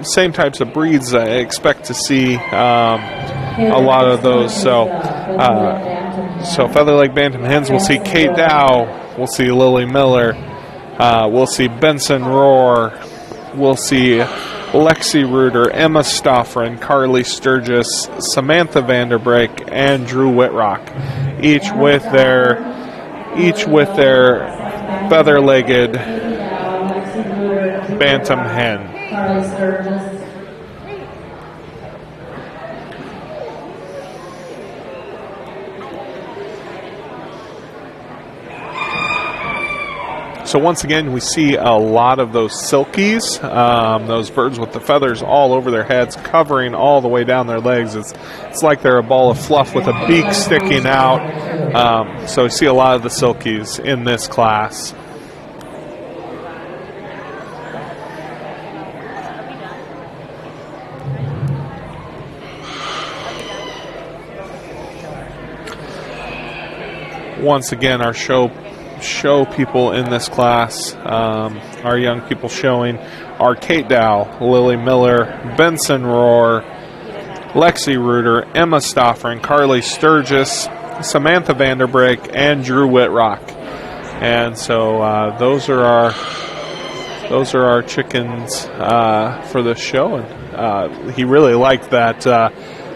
Same types of breeds I expect to see a lot of those. So feather-legged Bantam hens, we'll see Kate Dow, we'll see Lily Miller, we'll see Benson Rohr, we'll see Lexi Reuter, Emma Stoffren, Carly Sturgis, Samantha Vanderbrake, and Drew Whitrock, each with their feather-legged Bantam hen. So once again, we see a lot of those silkies, those birds with the feathers all over their heads, covering all the way down their legs. It's like they're a ball of fluff with a beak sticking out. So we see a lot of the silkies in this class. Once again, our show people in this class, our young people showing are Kate Dow, Lily Miller, Benson Rohr, Lexi Rooter, Emma Stoffren, Carly Sturgis, Samantha Vanderbrake, and Drew Whitrock. And so those are our chickens for this show. And he really liked that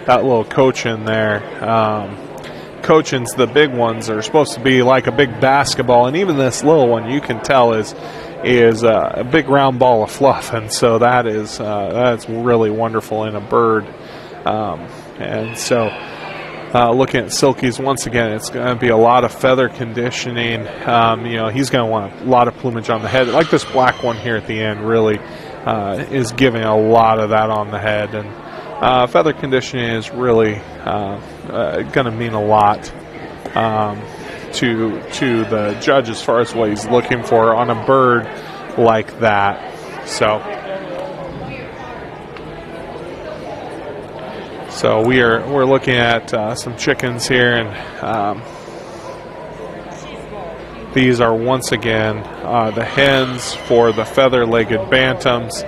little coach in there. Coachins, the big ones, are supposed to be like a big basketball, and even this little one you can tell is a big round ball of fluff, and so that's really wonderful in a bird. And so looking at silkies, once again, it's going to be a lot of feather conditioning. He's going to want a lot of plumage on the head, like this black one here at the end really is giving a lot of that on the head. And feather conditioning is really going to mean a lot to the judge as far as what he's looking for on a bird like that. So we're looking at some chickens here, and these are once again the hens for the feather-legged bantams.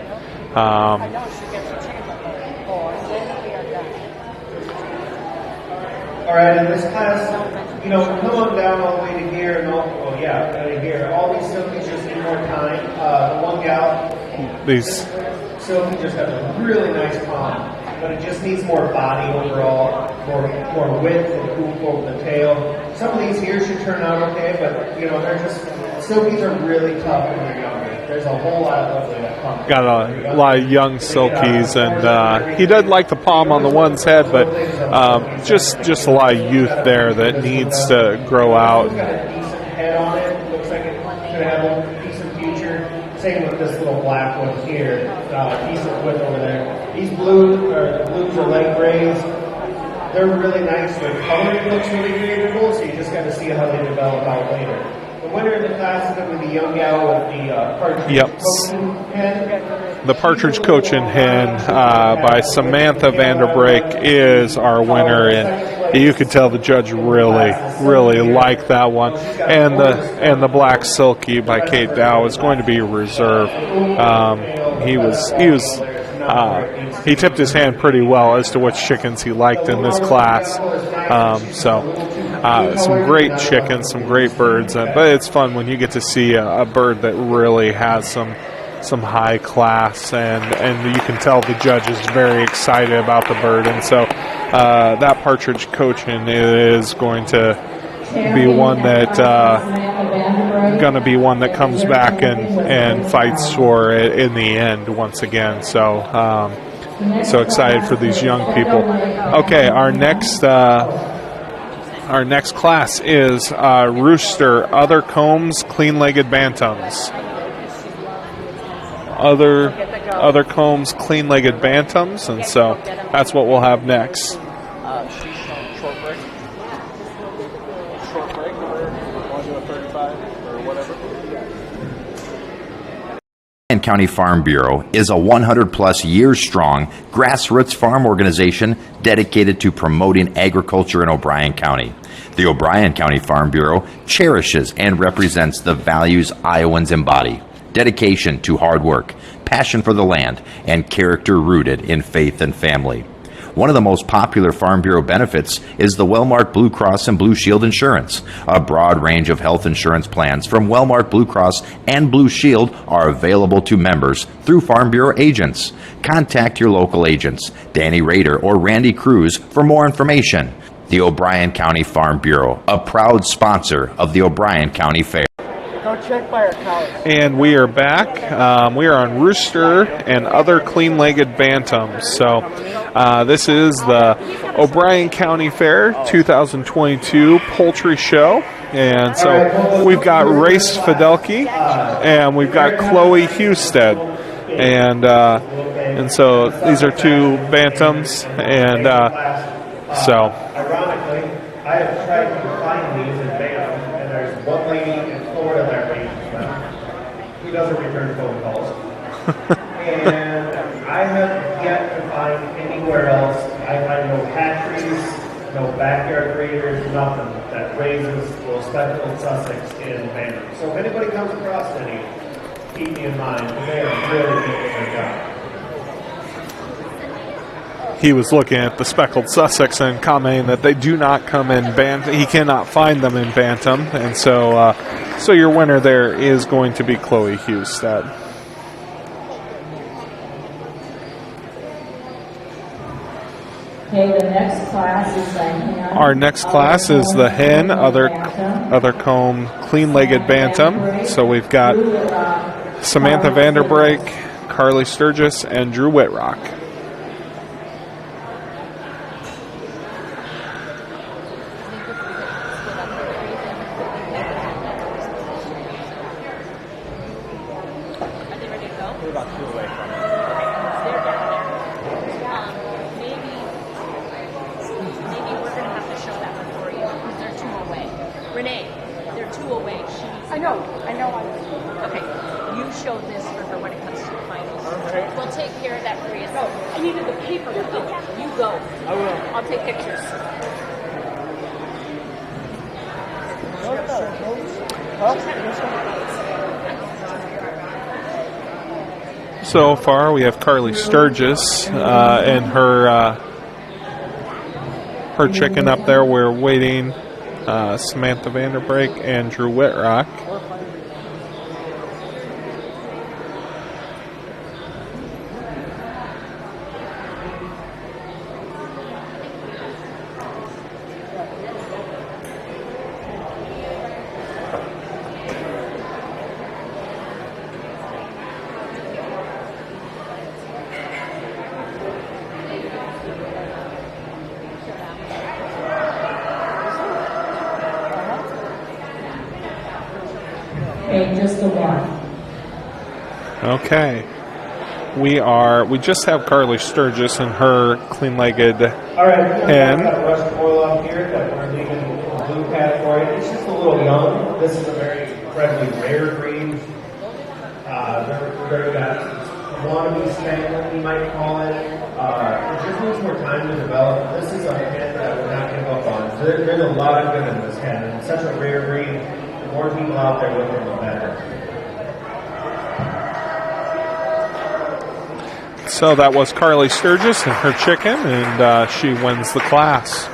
All right, in this class, come on down all the way to here, and to here. All these silkies just need more time. The one gal, silky just has a really nice palm, but it just needs more body overall, more width and oomph over the tail. Some of these here should turn out okay, but silkies are really tough when they're younger. There's a whole lot of that palm. Got a lot of young silkies, and he does like the palm on the one's head, but just a lot of youth there that needs to grow out. It's got a decent head on it. Looks like it's going to have a decent future. Same with this little black one here. Decent width over there. These blues are light grays. They're really nice. Their coloring looks really favorable, so you just got to see how they develop out later. The winner of the class is going to be the young gal with the partridge coaching hen. The partridge coaching hen by Samantha Vanderbrake is our winner, and you could tell the judge really liked that one. And the black silky by Kate Dow is going to be reserved. He tipped his hand pretty well as to which chickens he liked in this class. Some great chickens, some great birds, but it's fun when you get to see a bird that really has some high class, and you can tell the judge is very excited about the bird. And so that partridge coaching is going to be one that comes back and fights for it in the end once again. So excited for these young people. Okay, our next class is Rooster, Other Combs, Clean-Legged Bantams. Other Combs, Clean-Legged Bantams, and so that's what we'll have next. County Farm Bureau is a 100-plus years strong grassroots farm organization dedicated to promoting agriculture in O'Brien County. The O'Brien County Farm Bureau cherishes and represents the values Iowans embody: dedication to hard work, passion for the land, and character rooted in faith and family. One of the most popular Farm Bureau benefits is the Wellmark Blue Cross and Blue Shield insurance. A broad range of health insurance plans from Wellmark Blue Cross and Blue Shield are available to members through Farm Bureau agents. Contact your local agents, Danny Rader or Randy Cruz, for more information. The O'Brien County Farm Bureau, a proud sponsor of the O'Brien County Fair. Coach, check by our cows. And we are back. We are on Rooster and other clean-legged Bantams. So this is the O'Brien County Fair 2022 Poultry Show. And so we've got Race Fidelki and we've got Chloe Husted. And so these are two Bantams. And so... Ironically, I have tried to find these in Bantam, and there's one lady in Florida that raises them who doesn't return phone calls. And I have yet to find anywhere else. I find no hatcheries, no backyard breeders, nothing that raises little speckled Sussex in Bantam. So if anybody comes across any, keep me in mind, because they are really doing their job. He was looking at the speckled Sussex and commenting that they do not come in Bantam. He cannot find them in Bantam, and so your winner there is going to be Chloe Husted. Okay, the next class is the hen. Our next class is the hen, other comb, clean-legged Bantam. So we've got Samantha Vanderbrake, Carly Sturgis, and Drew Whitrock. So far, we have Carly Sturgis and her chicken up there. We're waiting Samantha Vanderbrake and Drew Whitrock. Just the one. Okay. We just have Carly Sturgis and her clean-legged All right, hen. I've got Russian oil up here that we're leaving in the blue category. It's just a little young. This is a very incredibly rare breed. They're got wannabe spaniel, you might call it. It just needs more time to develop. This is a hen that I would not give up on. There's a lot of good in this hen, and it's such a rare breed. The more people out there with them, the better. So that was Carly Sturgis and her chicken, and she wins the class.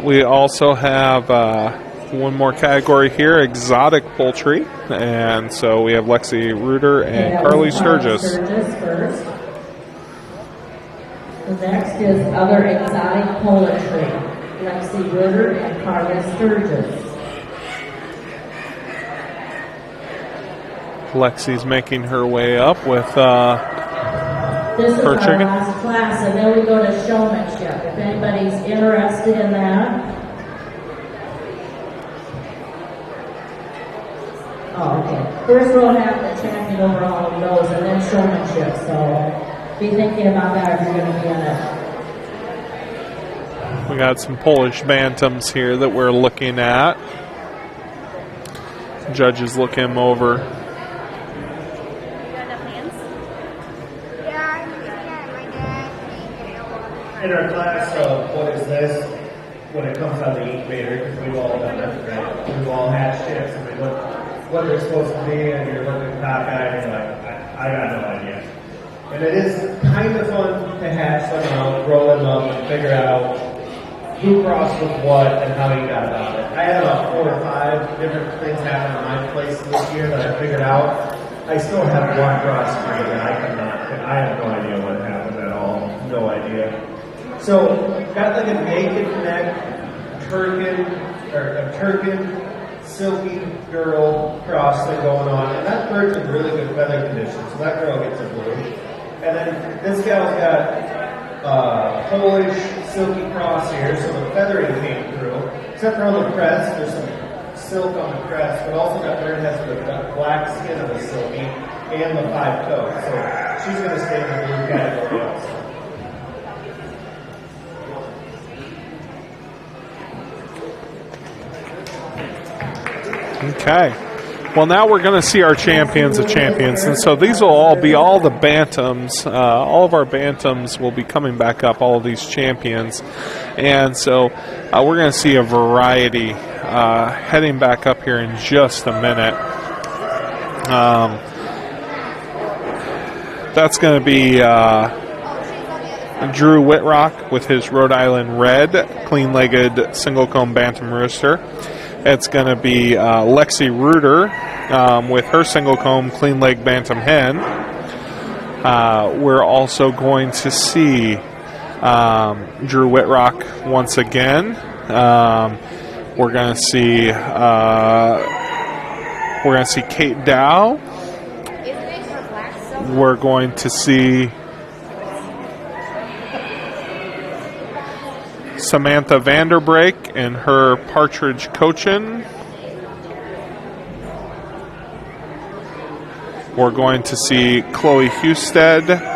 We also have one more category here, exotic poultry, and so we have Lexi Reuter and Carly Sturgis. First. The next is other exotic poultry, Lexi Reuter and Carly Sturgis. Lexi's making her way up with This is her our chicken. last class, and then we go to showmanship. If anybody's interested in that. Oh, okay. First we'll have the champion over all of those, and then showmanship. So be thinking about that if you're going to be in it. We got some Polish Bantams here that we're looking at. Judges look him over. In our class of what is this, when it comes on the incubator, because we've all done that, right? We've all hatched chicks and we look what they're supposed to be, and you're looking cockeyed and you're like, I got no idea. And it is kind of fun to hatch them out, roll them up, and figure out who crossed with what and how you got about it. I had about 4 or 5 different things happen at my place this year that I figured out. I still have one cross breed and I have no idea what happened at all. No idea. So, got like a naked neck, Turkin silky girl cross thing going on, and that bird's in really good feather condition, so that girl gets a blue. And then this gal's got Polish silky cross here, so the feathering came through. Except for on the crest, there's some silk on the crest, but also that bird has the black skin of the silky and the 5 toes, so she's going to stay in the blue category also. Okay. Well, now we're going to see our champions of champions. And so these will all be all the Bantams. All of our Bantams will be coming back up, all of these champions. And so we're going to see a variety heading back up here in just a minute. That's going to be Drew Whitrock with his Rhode Island Red, clean-legged single-comb Bantam Rooster. It's going to be Lexi Rooter with her single-comb clean-leg Bantam Hen. We're also going to see Drew Whitrock once again. We're going to see Kate Dow. We're going to see Samantha Vanderbrake and her Partridge Cochin. We're going to see Chloe Husted.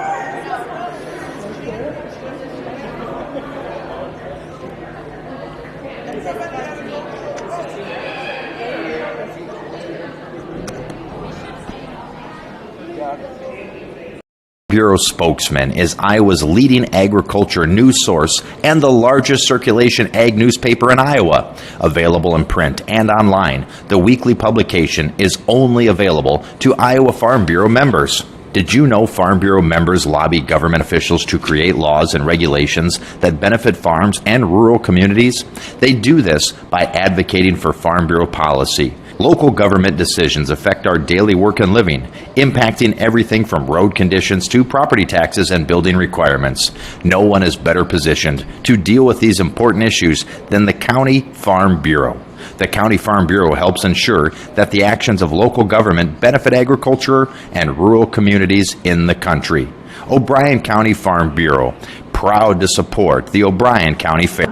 Bureau spokesman is Iowa's leading agriculture news source and the largest circulation ag newspaper in Iowa. Available in print and online, the weekly publication is only available to Iowa Farm Bureau members. Did you know Farm Bureau members lobby government officials to create laws and regulations that benefit farms and rural communities? They do this by advocating for Farm Bureau policy. Local government decisions affect our daily work and living, impacting everything from road conditions to property taxes and building requirements. No one is better positioned to deal with these important issues than the County Farm Bureau. The County Farm Bureau helps ensure that the actions of local government benefit agriculture and rural communities in the country. O'Brien County Farm Bureau, proud to support the O'Brien County Fair.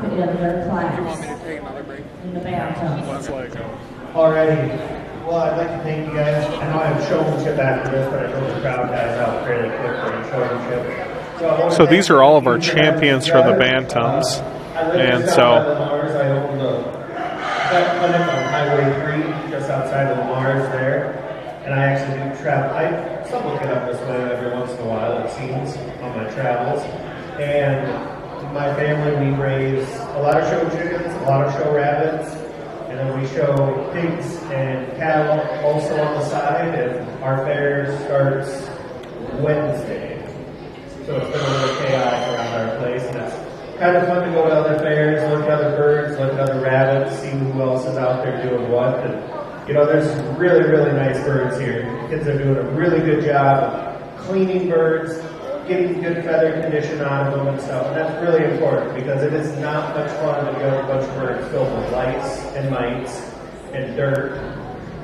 Alrighty. Well, I'd like to thank you guys. I know I have showmanship after this, but I know the crowd guys out fairly quick for showmanship. So these are all of our champions for the Bantams. And so I opened a vet clinic on Highway 3, just outside of Mars there. And I actually do travel. I somewhat get up this way every once in a while, it seems, on my travels. And my family, we raise a lot of show chickens, a lot of show rabbits. And then we show pigs and cattle also on the side, and our fair starts Wednesday. So it's been a little chaotic around our place, and it's kind of fun to go to other fairs, look at other birds, look at other rabbits, see who else is out there doing what. And, you know, there's really, really nice birds here. Kids are doing a really good job of cleaning birds, getting good feather condition out of them and stuff, and that's really important because it is not much fun to go to a bunch of birds filled with lice and mites and dirt,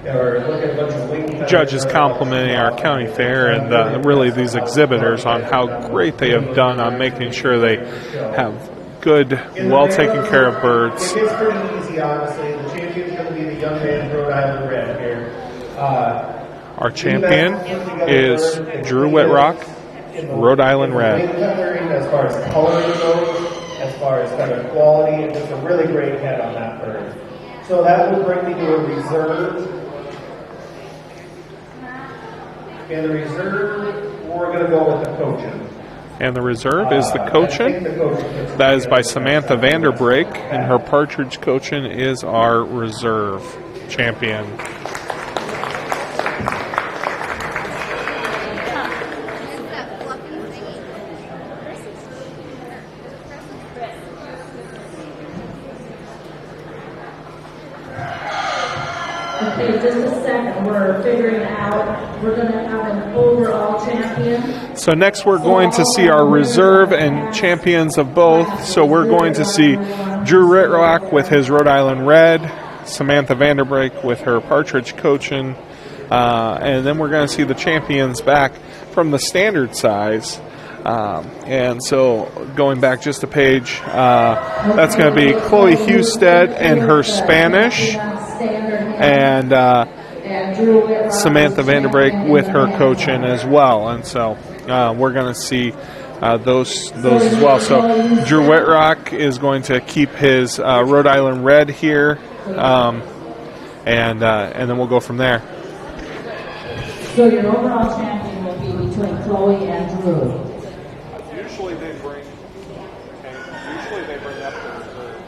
or look at a bunch of wing judges complimenting our county fair and really these exhibitors on how great they have done on making sure they have good, well taken care of birds. It is pretty easy, honestly. The champion's going to be the young man Rhode Island Red here. Our champion is Drew Whitrock, Rhode Island Red. As far as coloring goes, as far as feather quality, and just a really great head on that bird. So that will bring me to a reserve. And the reserve, we're going to go with the Cochin. And the reserve is the Cochin. That is by Samantha Vanderbrake, and her Partridge Cochin is our reserve champion. Okay, just a second. We're figuring out, we're going to have an overall champion. champion. So next we're going to see our reserve and champions of both. So we're going to see Drew Ritrock with his Rhode Island Red, Samantha Vanderbeek with her Partridge Cochin, and then we're going to see the champions back from the standard size. And so going back just a page, that's going to be Chloe Husted and her Spanish, and Samantha Vanderbeek with her Cochin as well. And so we're going to see those as well. So Drew Whitrock is going to keep his Rhode Island Red here, and then we'll go from there. So your overall champion will be between Chloe and Drew. Usually they bring up the reserve.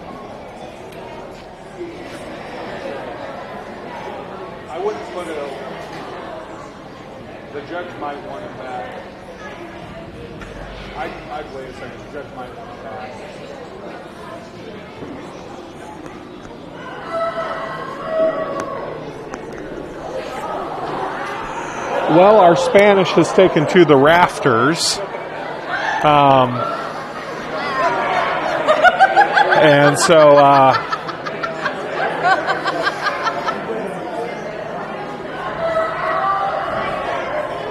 I wouldn't put it over. The judge might want it back. I'd wait a second. The judge might want it back. Well, our Spanish has taken to the rafters. And so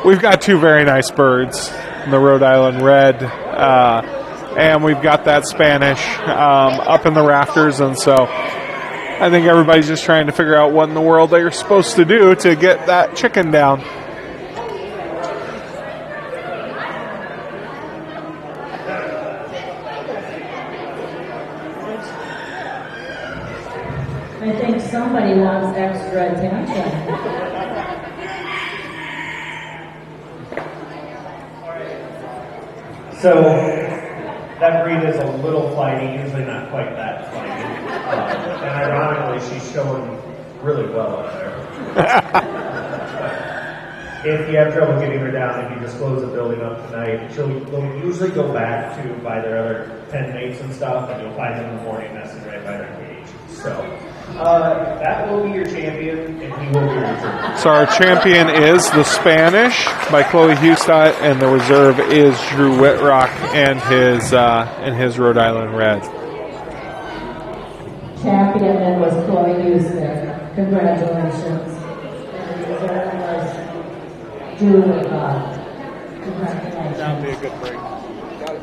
we've got two very nice birds, the Rhode Island Red, and we've got that Spanish up in the rafters. And so I think everybody's just trying to figure out what in the world they're supposed to do to get that chicken down. I think somebody wants extra attention. So that breed is a little flighty, usually not quite that flighty. And ironically, she's showing really well up there. If you have trouble getting her down, if you just close the building up tonight, they'll usually go back to buy their other pen mates and stuff, and you'll find them in the morning nesting right by their cage. So that will be your champion, and he will be your reserve. So our champion is the Spanish by Chloe Husted, and the reserve is Drew Whitrock and his Rhode Island Red. Champion then was Chloe Houston. Congratulations. And the reserve was Drew Whitrock. Congratulations. That would be a good break. Got it.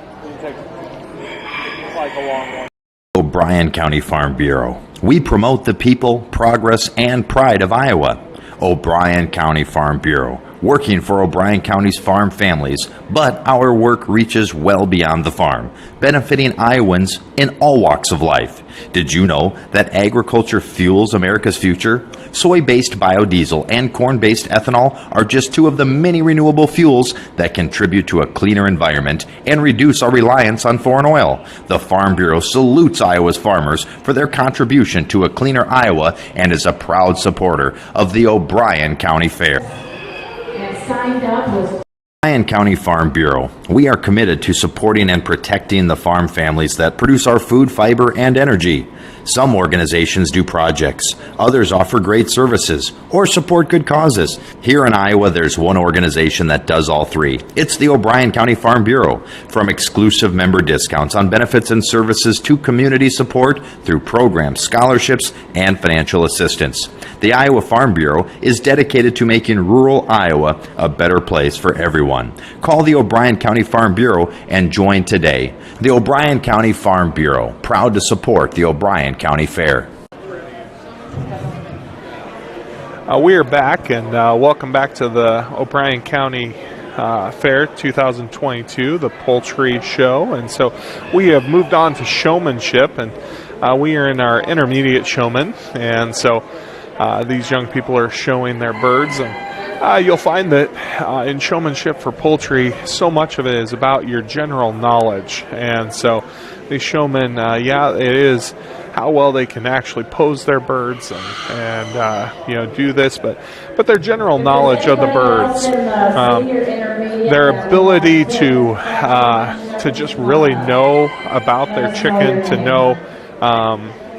It's like a long one. O'Brien County Farm Bureau. We promote the people, progress, and pride of Iowa. O'Brien County Farm Bureau, working for O'Brien County's farm families, but our work reaches well beyond the farm, benefiting Iowans in all walks of life. Did you know that agriculture fuels America's future? Soy-based biodiesel and corn-based ethanol are just two of the many renewable fuels that contribute to a cleaner environment and reduce our reliance on foreign oil. The Farm Bureau salutes Iowa's farmers for their contribution to a cleaner Iowa and is a proud supporter of the O'Brien County Fair. And signed up was O'Brien County Farm Bureau. We are committed to supporting and protecting the farm families that produce our food, fiber, and energy. Some organizations do projects, others offer great services, or support good causes. Here in Iowa, there's one organization that does all three. It's the O'Brien County Farm Bureau. From exclusive member discounts on benefits and services to community support through programs, scholarships, and financial assistance. The Iowa Farm Bureau is dedicated to making rural Iowa a better place for everyone. Call the O'Brien County Farm Bureau and join today. The O'Brien County Farm Bureau, proud to support the O'Brien County Fair. We are back, and welcome back to the O'Brien County Fair 2022, the Poultry Show. And so we have moved on to showmanship, and we are in our intermediate showman. And so these young people are showing their birds, and you'll find that in showmanship for poultry, so much of it is about your general knowledge. And so these showmen, it is how well they can actually pose their birds and do this, but their general knowledge of the birds, their ability to just really know about their chicken, to know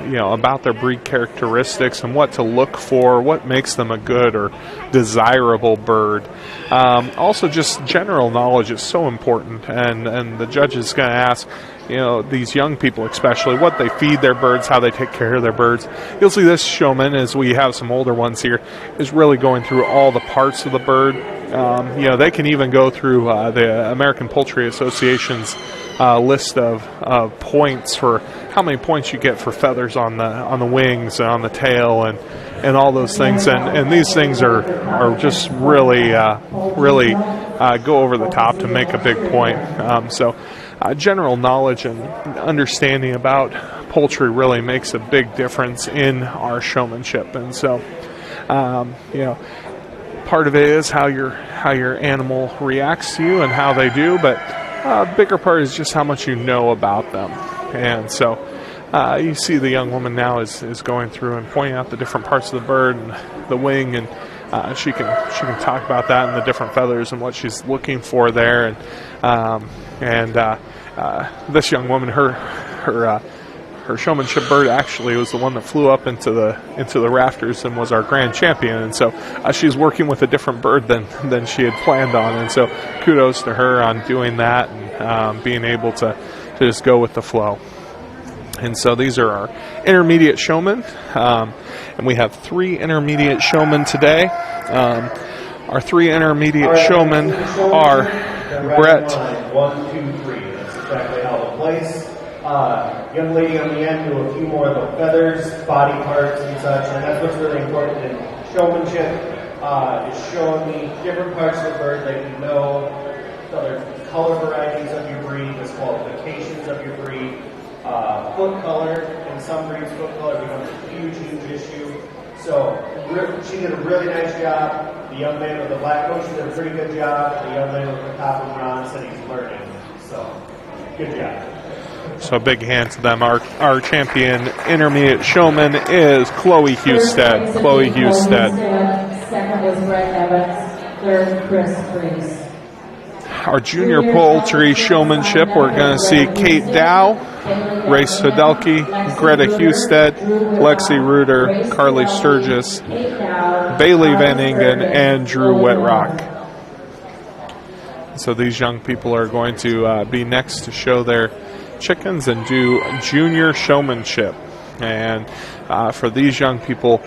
about their breed characteristics and what to look for, what makes them a good or desirable bird. Also, just general knowledge is so important, and the judge is going to ask, these young people especially, what they feed their birds, how they take care of their birds. You'll see this showman, as we have some older ones here, is really going through all the parts of the bird. They can even go through the American Poultry Association's list of points for how many points you get for feathers on the wings and on the tail and all those things. And these things are just really go over the top to make a big point. General knowledge and understanding about poultry really makes a big difference in our showmanship. And so, part of it is how your animal reacts to you and how they do, but a bigger part is just how much you know about them. And so you see the young woman now is going through and pointing out the different parts of the bird and the wing, and she can talk about that and the different feathers and what she's looking for there. And this young woman, her showmanship bird actually was the one that flew up into the rafters and was our grand champion. And so she's working with a different bird than she had planned on. And so kudos to her on doing that and being able to just go with the flow. And so these are our intermediate showmen. And we have 3 intermediate showmen today. Our 3 intermediate showmen are Brett. 1, 2, 3. That's exactly how it plays. Young lady on the end do a few more of the feathers, body parts, and such, and that's what's really important in showmanship, is showing me different parts of the bird that you know, other color varieties of your breed, disqualifications of your breed, foot color. In some breeds, foot color becomes a huge issue. So she did a really nice job. The young man with the black coat, she did a pretty good job. The young man with the top of bronze said he's learning. So, good job. So a big hand to them. Our champion intermediate showman is Chloe Husted. Chloe Husted. Second was Brett Evans. Third, Chris Priest. Our junior poultry showmanship, we're going to see Kate Dow, Race Fidelki, Greta Husted, Lexi Rooster, Carly Sturgis, Bailey Van Ingen, and Drew Whitrock. So these young people are going to be next to show their chickens and do junior showmanship. And for these young people,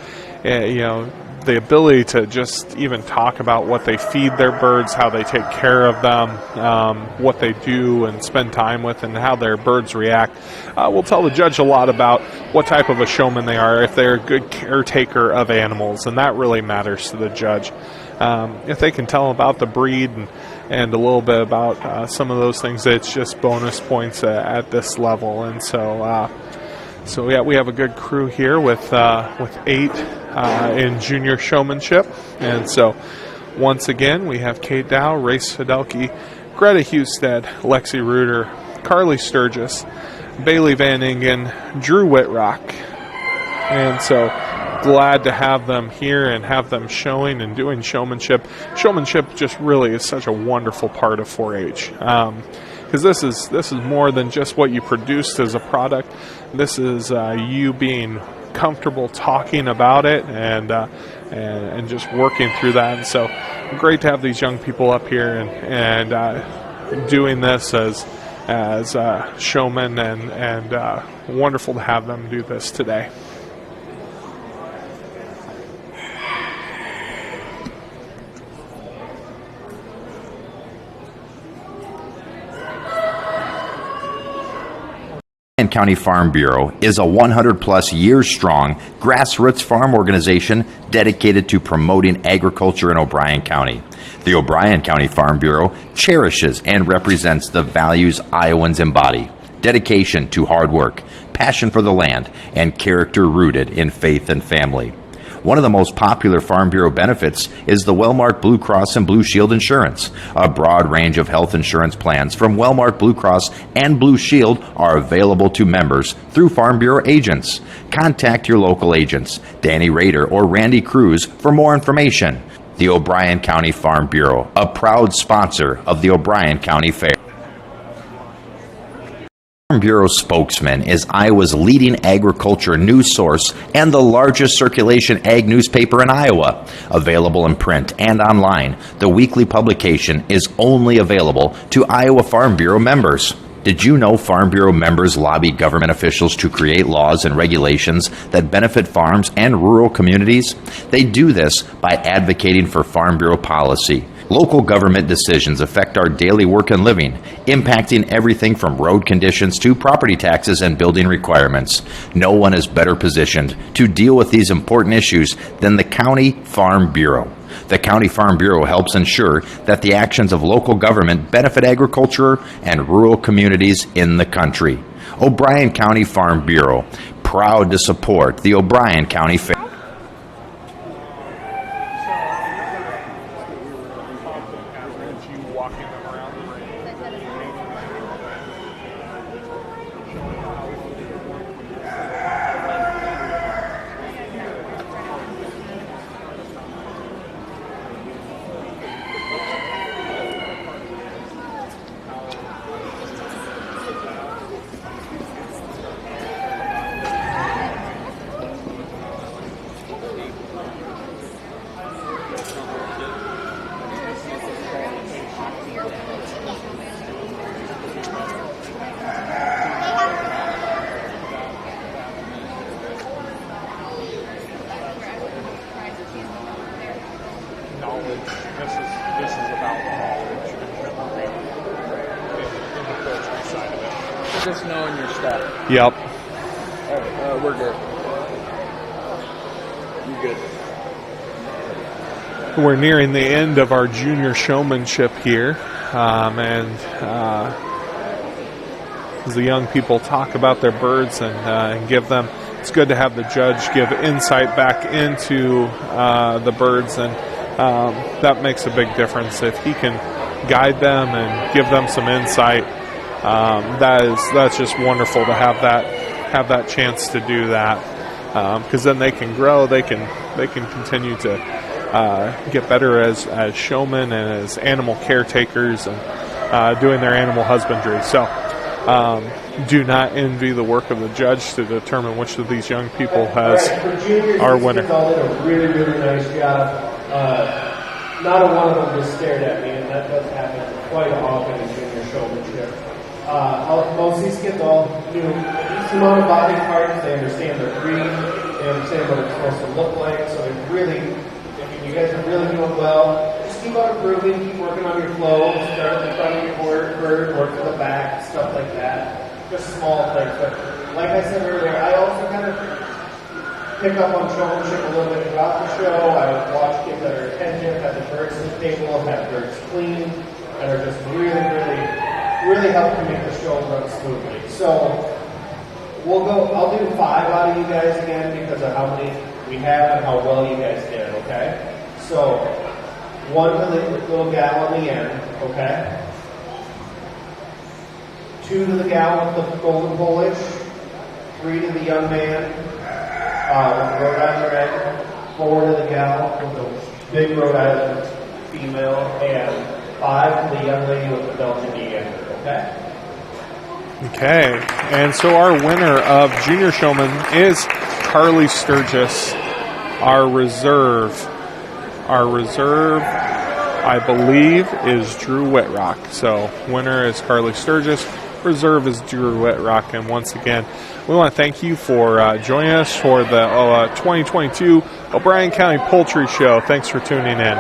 the ability to just even talk about what they feed their birds, how they take care of them, what they do and spend time with, and how their birds react, will tell the judge a lot about what type of a showman they are, if they're a good caretaker of animals, and that really matters to the judge. If they can tell about the breed and a little bit about some of those things, it's just bonus points at this level. And so yeah, we have a good crew here with 8 in junior showmanship. And so once again, we have Kate Dow, Race Fidelki, Greta Husted, Lexi Rooster, Carly Sturgis, Bailey Van Ingen, Drew Whitrock. And so glad to have them here and have them showing and doing showmanship. Showmanship just really is such a wonderful part of 4-H. Because this is more than just what you produced as a product. This is you being comfortable talking about it and just working through that. And so great to have these young people up here and doing this as showmen, and wonderful to have them do this today. County Farm Bureau is a 100-plus years strong grassroots farm organization dedicated to promoting agriculture in O'Brien County. The O'Brien County Farm Bureau cherishes and represents the values Iowans embody: dedication to hard work, passion for the land, and character rooted in faith and family. One of the most popular Farm Bureau benefits is the Wellmark Blue Cross and Blue Shield insurance. A broad range of health insurance plans from Wellmark Blue Cross and Blue Shield are available to members through Farm Bureau agents. Contact your local agents, Danny Rader or Randy Cruz, for more information. The O'Brien County Farm Bureau, a proud sponsor of the O'Brien County Fair. Farm Bureau spokesman is Iowa's leading agriculture news source and the largest circulation ag newspaper in Iowa. Available in print and online, the weekly publication is only available to Iowa Farm Bureau members. Did you know Farm Bureau members lobby government officials to create laws and regulations that benefit farms and rural communities? They do this by advocating for Farm Bureau policy. Local government decisions affect our daily work and living, impacting everything from road conditions to property taxes and building requirements. No one is better positioned to deal with these important issues than the County Farm Bureau. The County Farm Bureau helps ensure that the actions of local government benefit agriculture and rural communities in the country. O'Brien County Farm Bureau, proud to support the O'Brien County Fair. This is about knowledge in the poultry side of it. Just knowing your stuff. Yep. We're good. You good? We're nearing the end of our junior showmanship here, and as the young people talk about their birds and give them, it's good to have the judge give insight back into the birds, and that makes a big difference. If he can guide them and give them some insight, that's just wonderful to have that chance to do that, because then they can grow, they can continue to get better as showmen and as animal caretakers and doing their animal husbandry. So do not envy the work of the judge to determine which of these young people has our winner. They all did a really, really nice job. Not a one of them just stared at me, and that does happen quite often in junior showmanship. Most of these kids all knew a decent amount of body parts. They understand their breed. They understand what it's supposed to look like. So they really, you guys are really doing well. Just keep on improving. Keep working on your flows. Start at the front of your bird, work to the back, stuff like that. Just small things. But like I said earlier, I also kind of pick up on showmanship a little bit throughout the show. I watch kids that are attentive, have the birds at the table, have birds clean, and are just really help to make the show run smoothly. So I'll do 5 out of you guys again because of how many we have and how well you guys did, okay? So 1 to the little gal on the end, okay? 2 to the gal with the golden polish, 3 to the young man with the Rhode Island red, 4 to the gal with the big Rhode Island female, and 5 to the young lady with the Belgian Neander, okay? Okay, and so our winner of Junior Showman is Carly Sturgis. Our reserve, I believe, is Drew Whitrock. So winner is Carly Sturgis. Reserve is Drew Whitrock. And once again, we want to thank you for joining us for the 2022 O'Brien County Poultry Show. Thanks for tuning in.